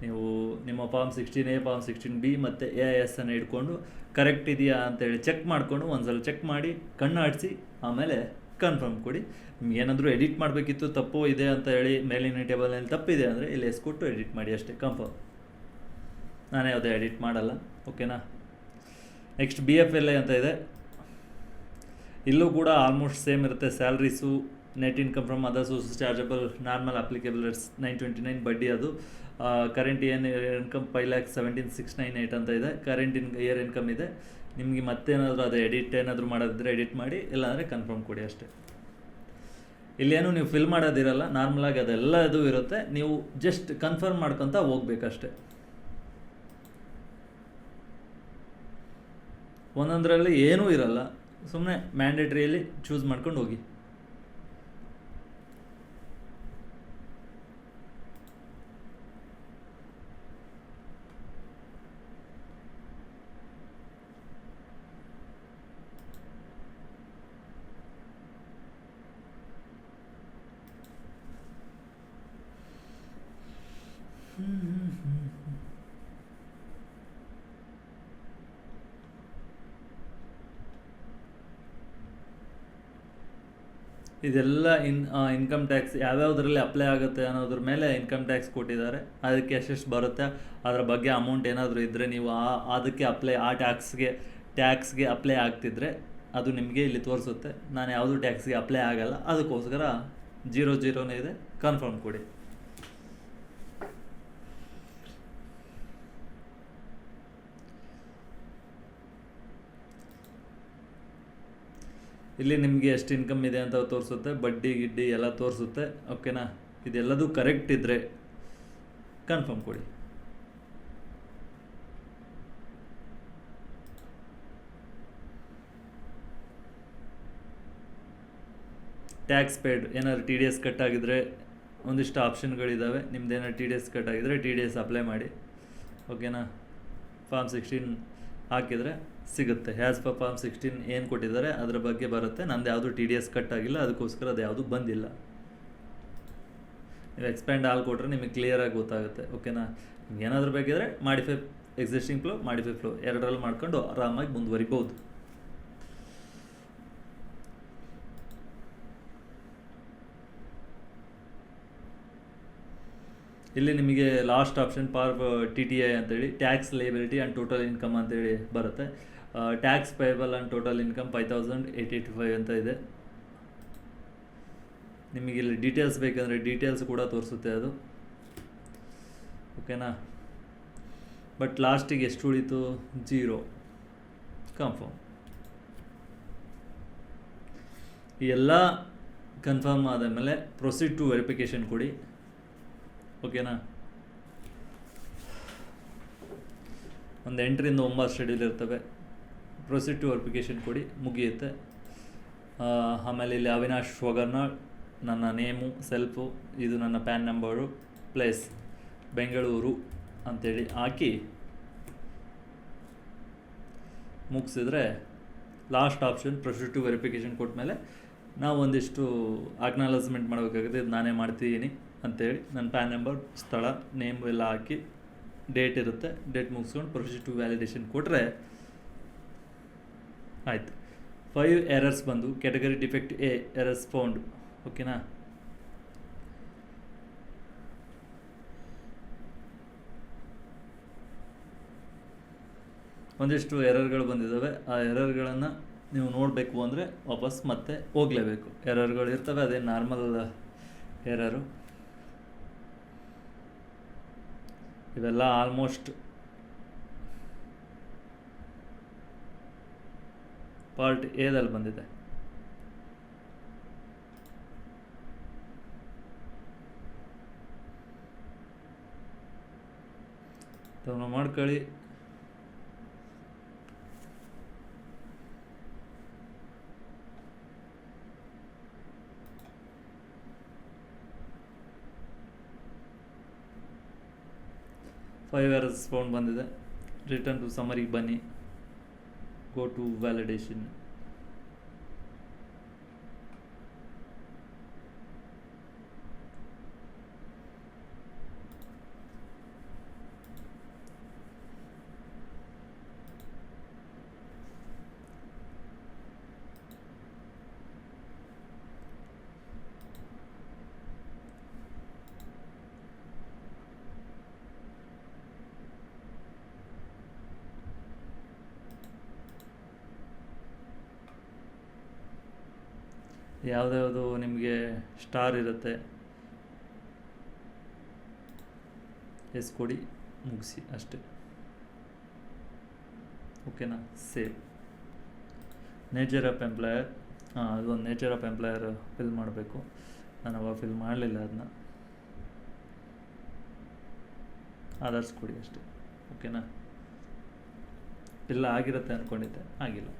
ನೀವು ನಿಮ್ಮ ಫಾರ್ಮ್ 16A, ಫಾರ್ಮ್ 16B ಮತ್ತು AIS ಅನ್ನು ಇಟ್ಕೊಂಡು ಕರೆಕ್ಟ್ ಇದೆಯಾ ಅಂತೇಳಿ ಚೆಕ್ ಮಾಡಿಕೊಂಡು ಒಂದ್ಸಲ ಚೆಕ್ ಮಾಡಿ ಕಣ್ಣಾಡಿಸಿ ಆಮೇಲೆ ಕನ್ಫರ್ಮ್ ಕೊಡಿ. ನಿಮ್ಗೆ ಏನಾದರೂ ಎಡಿಟ್ ಮಾಡಬೇಕಿತ್ತು, ತಪ್ಪು ಇದೆ ಅಂತ ಹೇಳಿ ಮೇಲಿನ ಟೇಬಲ್ನಲ್ಲಿ ತಪ್ಪಿದೆ ಅಂದರೆ ಇಲ್ಲಿ ಎಸ್ ಕೊಟ್ಟು ಎಡಿಟ್ ಮಾಡಿ ಅಷ್ಟೇ, ಕನ್ಫರ್ಮ್. ನಾನೇ ಯಾವುದೇ ಎಡಿಟ್ ಮಾಡಲ್ಲ, ಓಕೆನಾ. ನೆಕ್ಸ್ಟ್ BFLI ಅಂತ ಇದೆ. ಇಲ್ಲೂ ಕೂಡ ಆಲ್ಮೋಸ್ಟ್ ಸೇಮ್ ಇರುತ್ತೆ. Salaries, net income from other sources chargeable, normal applicable rates 929, ಬಡ್ಡಿ ಅದು. ಕರೆಂಟ್ ಇನ್ಕಮ್ 5,17,698 ಅಂತ ಇದೆ. ಕರೆಂಟ್ ಇಯರ್ ಇನ್ಕಮ್ ಇದೆ. ನಿಮಗೆ ಮತ್ತೇನಾದರೂ ಅದು ಎಡಿಟ್ ಏನಾದರೂ ಮಾಡೋದಿದ್ರೆ ಎಡಿಟ್ ಮಾಡಿ, ಇಲ್ಲಾಂದರೆ ಕನ್ಫರ್ಮ್ ಕೊಡಿ ಅಷ್ಟೇ. ಇಲ್ಲೇನು ನೀವು ಫಿಲ್ ಮಾಡೋದಿರಲ್ಲ, ನಾರ್ಮಲಾಗಿ ಅದೆಲ್ಲ ಇದು ಇರುತ್ತೆ, ನೀವು ಜಸ್ಟ್ ಕನ್ಫರ್ಮ್ ಮಾಡ್ಕೊತ ಹೋಗ್ಬೇಕಷ್ಟೆ. ಒಂದೊಂದರಲ್ಲಿ ಏನೂ ಇರಲ್ಲ, ಸುಮ್ಮನೆ ಮ್ಯಾಂಡೇಟ್ರಿಯಲ್ಲಿ ಚೂಸ್ ಮಾಡ್ಕೊಂಡು ಹೋಗಿ. ಇದೆಲ್ಲ ಇನ್ಕಮ್ ಟ್ಯಾಕ್ಸ್ ಯಾವ್ಯಾವುದರಲ್ಲಿ ಅಪ್ಲೈ ಆಗುತ್ತೆ ಅನ್ನೋದ್ರ ಮೇಲೆ ಇನ್ಕಮ್ ಟ್ಯಾಕ್ಸ್ ಕೊಟ್ಟಿದ್ದಾರೆ. ಅದಕ್ಕೆ ಎಷ್ಟೆಷ್ಟು ಬರುತ್ತೆ ಅದರ ಬಗ್ಗೆ ಅಮೌಂಟ್ ಏನಾದರೂ ಇದ್ದರೆ ನೀವು ಅದಕ್ಕೆ ಟ್ಯಾಕ್ಸ್ಗೆ ಅಪ್ಲೈ ಆಗ್ತಿದ್ರೆ ಅದು ನಿಮಗೆ ಇಲ್ಲಿ ತೋರಿಸುತ್ತೆ. ನಾನು ಯಾವುದು ಟ್ಯಾಕ್ಸ್ಗೆ ಅಪ್ಲೈ ಆಗಲ್ಲ, ಅದಕ್ಕೋಸ್ಕರ 00 ಇದೆ, ಕನ್ಫರ್ಮ್ ಕೊಡಿ. ಇಲ್ಲಿ ನಿಮಗೆ ಎಷ್ಟು ಇನ್ಕಮ್ ಇದೆ ಅಂತ ತೋರಿಸುತ್ತೆ, ಬಡ್ಡಿ ಗಿಡ್ಡಿ ಎಲ್ಲ ತೋರಿಸುತ್ತೆ, ಓಕೆನಾ. ಇದೆಲ್ಲದೂ ಕರೆಕ್ಟ್ ಇದ್ದರೆ ಕನ್ಫರ್ಮ್ ಕೊಡಿ. ಟ್ಯಾಕ್ಸ್ ಪೇಡ್ ಏನಾದ್ರು TDS ಕಟ್ ಆಗಿದ್ರೆ ಒಂದಿಷ್ಟು ಆಪ್ಷನ್ಗಳಿದ್ದಾವೆ. ನಿಮ್ದು ಏನಾದ್ರು TDS ಕಟ್ ಆಗಿದ್ರೆ TDS ಅಪ್ಲೈ ಮಾಡಿ, ಓಕೆನಾ. ಫಾರ್ಮ್ 16 ಹಾಕಿದರೆ ಸಿಗುತ್ತೆ. ಹ್ಯಾಸ್ ಪರ್ ಫಾರ್ಮ್ 16 ಏನು ಕೊಟ್ಟಿದ್ದಾರೆ ಅದರ ಬಗ್ಗೆ ಬರುತ್ತೆ. ನಂದು ಯಾವುದು TDS ಕಟ್ ಆಗಿಲ್ಲ, ಅದಕ್ಕೋಸ್ಕರ ಅದು ಯಾವುದು ಬಂದಿಲ್ಲ. ನೀವು ಎಕ್ಸ್ಪ್ಯಾಂಡ್ ಆಲ್ ಕೊಟ್ಟರೆ ನಿಮಗೆ ಕ್ಲಿಯರಾಗಿ ಗೊತ್ತಾಗುತ್ತೆ, ಓಕೆನಾ. ನಿಮ್ಗೆ ಏನಾದರೂ ಬೇಕಿದ್ರೆ modify existing flow, modify flow ಎರಡರಲ್ಲಿ ಮಾಡ್ಕೊಂಡು ಆರಾಮಾಗಿ ಮುಂದುವರಿಬೋದು. ಇಲ್ಲಿ ನಿಮಗೆ ಲಾಸ್ಟ್ ಆಪ್ಷನ್ TTI ಅಂತೇಳಿ, tax liability and total income ಅಂತೇಳಿ ಬರುತ್ತೆ. Tax payable and total income 5,885 ಅಂತ ಇದೆ. ನಿಮಗೆ ಇಲ್ಲಿ ಡೀಟೇಲ್ಸ್ ಬೇಕಂದರೆ ಡೀಟೇಲ್ಸ್ ಕೂಡ ತೋರಿಸುತ್ತೆ ಅದು, ಓಕೆನಾ. ಬಟ್ ಲಾಸ್ಟಿಗೆ ಎಷ್ಟು ಉಳಿತು? 0, ಕನ್ಫರ್ಮ್. ಈ ಎಲ್ಲ ಕನ್ಫರ್ಮ್ ಆದ ಮೇಲೆ ಪ್ರೊಸೀಡ್ ಟು ವೆರಿಫಿಕೇಷನ್ ಕೊಡಿ, ಓಕೆನಾ. ಒಂದು 8 ರಿಂದ 9 ಶೆಡ್ಯೂಲ್ ಇರ್ತವೆ. ಪ್ರೊಸೀಡ್ ಟು ವೆರಿಫಿಕೇಷನ್ ಕೊಡಿ, ಮುಗಿಯುತ್ತೆ. ಆಮೇಲೆ ಇಲ್ಲಿ ಅವಿನಾಶ್ ಒಗರ್ನಾಳ್, ನನ್ನ ನೇಮು, ಸೆಲ್ಫು, ಇದು ನನ್ನ ಪ್ಯಾನ್ ನಂಬರು, ಪ್ಲೇಸ್ ಬೆಂಗಳೂರು ಅಂಥೇಳಿ ಹಾಕಿ ಮುಗಿಸಿದ್ರೆ last option proceed to verification ಕೊಟ್ಮೇಲೆ ನಾವು ಒಂದಿಷ್ಟು ಅಕ್ನಾಲಜ್ಮೆಂಟ್ ಮಾಡಬೇಕಾಗುತ್ತೆ. ಇದು ನಾನೇ ಮಾಡ್ತಿದ್ದೀನಿ ಅಂಥೇಳಿ ನನ್ನ ಪ್ಯಾನ್ ನಂಬರ್, ಸ್ಥಳ, ನೇಮ್ ಎಲ್ಲ ಹಾಕಿ ಡೇಟ್ ಇರುತ್ತೆ, ಡೇಟ್ ಮುಗಿಸ್ಕೊಂಡು ಪ್ರೊಸೀಡ್ ಟು ವ್ಯಾಲಿಡೇಷನ್ ಕೊಟ್ಟರೆ ಆಯಿತು. 5 ಎರರ್ಸ್ ಬಂದು category defect A errors found, ಓಕೆನಾ. ಒಂದಿಷ್ಟು ಎರರ್ಗಳು ಬಂದಿದ್ದಾವೆ. ಆ ಎರರ್ಗಳನ್ನು ನೀವು ನೋಡಬೇಕು ಅಂದರೆ ವಾಪಸ್ ಮತ್ತೆ ಹೋಗಲೇಬೇಕು. ಎರರ್ಗಳು ಇರ್ತವೆ, ಅದೇ ನಾರ್ಮಲ್ ಎರರು. ಇವೆಲ್ಲ ಆಲ್ಮೋಸ್ಟ್ ಪಾರ್ಟ್ ಎದಲ್ಲಿ ಬಂದಿದೆ. ಮಾಡ್ಕೊಳ್ಳಿ. ಫೈವ್ ಎರರ್ಸ್ ಫೌಂಡ್ ಬಂದಿದೆ. ರಿಟರ್ನ್ ಟು ಸಮರಿಗೆ ಬನ್ನಿ, ಗೋ ಟು ವ್ಯಾಲಿಡೇಷನ್. ಯಾವುದ್ಯಾವುದು ನಿಮಗೆ ಸ್ಟಾರ್ ಇರುತ್ತೆ, ಎಸ್ ಕೊಡಿ, ಮುಗಿಸಿ ಅಷ್ಟೇ, ಓಕೆನಾ. ಸೇವ್. ನೇಚರ್ ಆಫ್ ಎಂಪ್ಲಾಯರ್, ಅದೊಂದು ನೇಚರ್ ಆಫ್ ಎಂಪ್ಲಾಯರ್ ಫಿಲ್ ಮಾಡಬೇಕು. ನಾನು ಅವಾಗ ಫಿಲ್ ಮಾಡಲಿಲ್ಲ ಅದನ್ನ. ಆಧಾರ್ಸ್ ಕೊಡಿ ಅಷ್ಟೇ, ಓಕೆನಾ. ಇಲ್ಲ ಆಗಿರುತ್ತೆ ಅಂದ್ಕೊಂಡಿದ್ದೆ, ಆಗಿಲ್ಲ.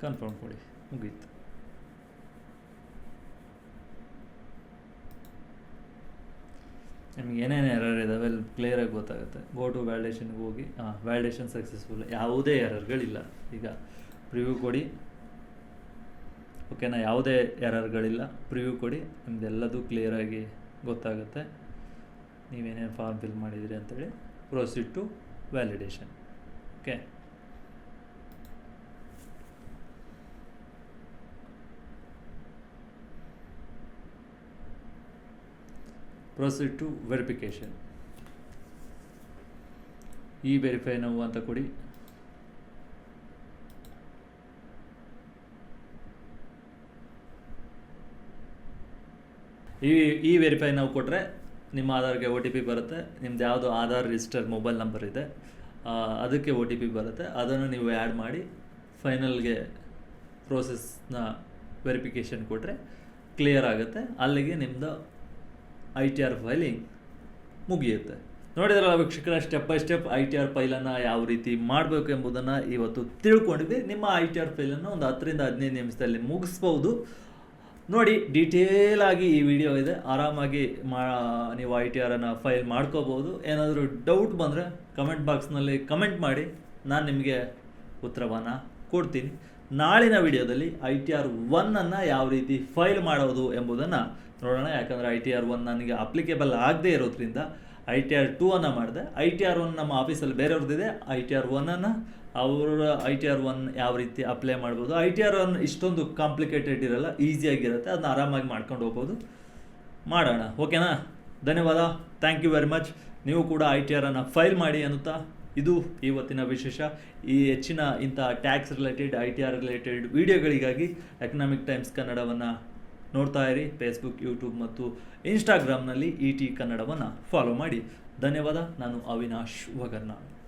ಕನ್ಫರ್ಮ್ ಕೊಡಿ, ಮುಗೀತು. ನಿಮ್ಗೆ ಏನೇನು ಎರರ್ ಇದ್ದಾವೆ ಅಲ್ಲಿ ಕ್ಲಿಯರಾಗಿ ಗೊತ್ತಾಗುತ್ತೆ. ಗೋ ಟು ವ್ಯಾಲಿಡೇಷನ್ಗೆ ಹೋಗಿ, ವ್ಯಾಲಿಡೇಷನ್ ಸಕ್ಸಸ್ಫುಲ್, ಯಾವುದೇ ಎರರ್ಗಳಿಲ್ಲ. ಈಗ ಪ್ರಿವ್ಯೂ ಕೊಡಿ, ಓಕೆನಾ. ಯಾವುದೇ ಎರರ್ಗಳಿಲ್ಲ, ಪ್ರಿವ್ಯೂ ಕೊಡಿ, ನಿಮ್ದೆಲ್ಲದೂ ಕ್ಲಿಯರಾಗಿ ಗೊತ್ತಾಗುತ್ತೆ ನೀವೇನೇನು ಫಾರ್ಮ್ ಫಿಲ್ ಮಾಡಿದಿರಿ ಅಂತೇಳಿ. Proceed to validation, okay. Proceed to verification. ಈ ವೆರಿಫೈ ನಾವು ಅಂತ ಕೊಡಿ. ಈ ವೆರಿಫೈ ನಾವು ಕೊಟ್ಟರೆ ನಿಮ್ಮ ಆಧಾರ್ಗೆ OTP ಬರುತ್ತೆ. ನಿಮ್ದು ಯಾವುದು ಆಧಾರ್ ರಿಜಿಸ್ಟರ್ ಮೊಬೈಲ್ ನಂಬರ್ ಇದೆ ಅದಕ್ಕೆ OTP ಬರುತ್ತೆ. ಅದನ್ನು ನೀವು ಆ್ಯಡ್ ಮಾಡಿ ಫೈನಲ್ಗೆ ಪ್ರೋಸೆಸ್ನ ವೆರಿಫಿಕೇಷನ್ ಕೊಟ್ಟರೆ ಕ್ಲಿಯರ್ ಆಗುತ್ತೆ. ಅಲ್ಲಿಗೆ ನಿಮ್ಮದು ITR ಫೈಲಿಂಗ್ ಮುಗಿಯುತ್ತೆ. ನೋಡಿದ್ರಲ್ಲ ವೀಕ್ಷಕರ, ಸ್ಟೆಪ್ ಬೈ ಸ್ಟೆಪ್ ITR ಫೈಲನ್ನು ಯಾವ ರೀತಿ ಮಾಡಬೇಕು ಎಂಬುದನ್ನು ಇವತ್ತು ತಿಳ್ಕೊಂಡಿದ್ವಿ. ನಿಮ್ಮ ITR ಫೈಲನ್ನು ಒಂದು 10 ರಿಂದ 15 ನಿಮಿಷದಲ್ಲಿ ಮುಗಿಸ್ಬೋದು. ನೋಡಿ, ಡೀಟೇಲ್ ಆಗಿ ಈ ವಿಡಿಯೋ ಇದೆ, ಆರಾಮಾಗಿ ನೀವು ITRನ್ನು ಫೈಲ್ ಮಾಡ್ಕೋಬೋದು. ಏನಾದರೂ ಡೌಟ್ ಬಂದರೆ ಕಮೆಂಟ್ ಬಾಕ್ಸ್ನಲ್ಲಿ ಕಮೆಂಟ್ ಮಾಡಿ, ನಾನು ನಿಮಗೆ ಉತ್ತರವನ್ನು ಕೊಡ್ತೀನಿ. ನಾಳಿನ ವಿಡಿಯೋದಲ್ಲಿ ITR 1 ಯಾವ ರೀತಿ ಫೈಲ್ ಮಾಡೋದು ಎಂಬುದನ್ನು ನೋಡೋಣ. ಯಾಕಂದರೆ ITR 1 ನನಗೆ ಅಪ್ಲಿಕೇಬಲ್ ಆಗದೇ ಇರೋದ್ರಿಂದ ITR 2 ಮಾಡಿದೆ. ITR 1 ನಮ್ಮ ಆಫೀಸಲ್ಲಿ ಬೇರೆಯವ್ರದ್ದಿದೆ. ITR 1 ಅವರ ITR 1 ಯಾವ ರೀತಿ ಅಪ್ಲೈ ಮಾಡ್ಬೋದು. ITR 1 ಇಷ್ಟೊಂದು ಕಾಂಪ್ಲಿಕೇಟೆಡ್ ಇರಲ್ಲ, ಈಸಿಯಾಗಿರುತ್ತೆ, ಅದನ್ನ ಆರಾಮಾಗಿ ಮಾಡ್ಕೊಂಡು ಹೋಗ್ಬೋದು. ಮಾಡೋಣ, ಓಕೆನಾ. ಧನ್ಯವಾದ, ಥ್ಯಾಂಕ್ ಯು ವೆರಿ ಮಚ್. ನೀವು ಕೂಡ ITRನ್ನು ಫೈಲ್ ಮಾಡಿ ಅನ್ನುತ್ತಾ ಇದು ಇವತ್ತಿನ ವಿಶೇಷ. ಈ ಹೆಚ್ಚಿನ ಇಂಥ ಟ್ಯಾಕ್ಸ್ ರಿಲೇಟೆಡ್ ITR ರಿಲೇಟೆಡ್ ವಿಡಿಯೋಗಳಿಗಾಗಿ ಎಕನಾಮಿಕ್ ಟೈಮ್ಸ್ ಕನ್ನಡವನ್ನು ನೋಡ್ತಾ ಇರಿ. ಫೇಸ್ಬುಕ್, ಯೂಟ್ಯೂಬ್ ಮತ್ತು ಇನ್ಸ್ಟಾಗ್ರಾಮ್ನಲ್ಲಿ ET ಕನ್ನಡವನ್ನು ಫಾಲೋ ಮಾಡಿ. ಧನ್ಯವಾದ. ನಾನು ಅವಿನಾಶ್ ಒಗರ್ನಾಳ್.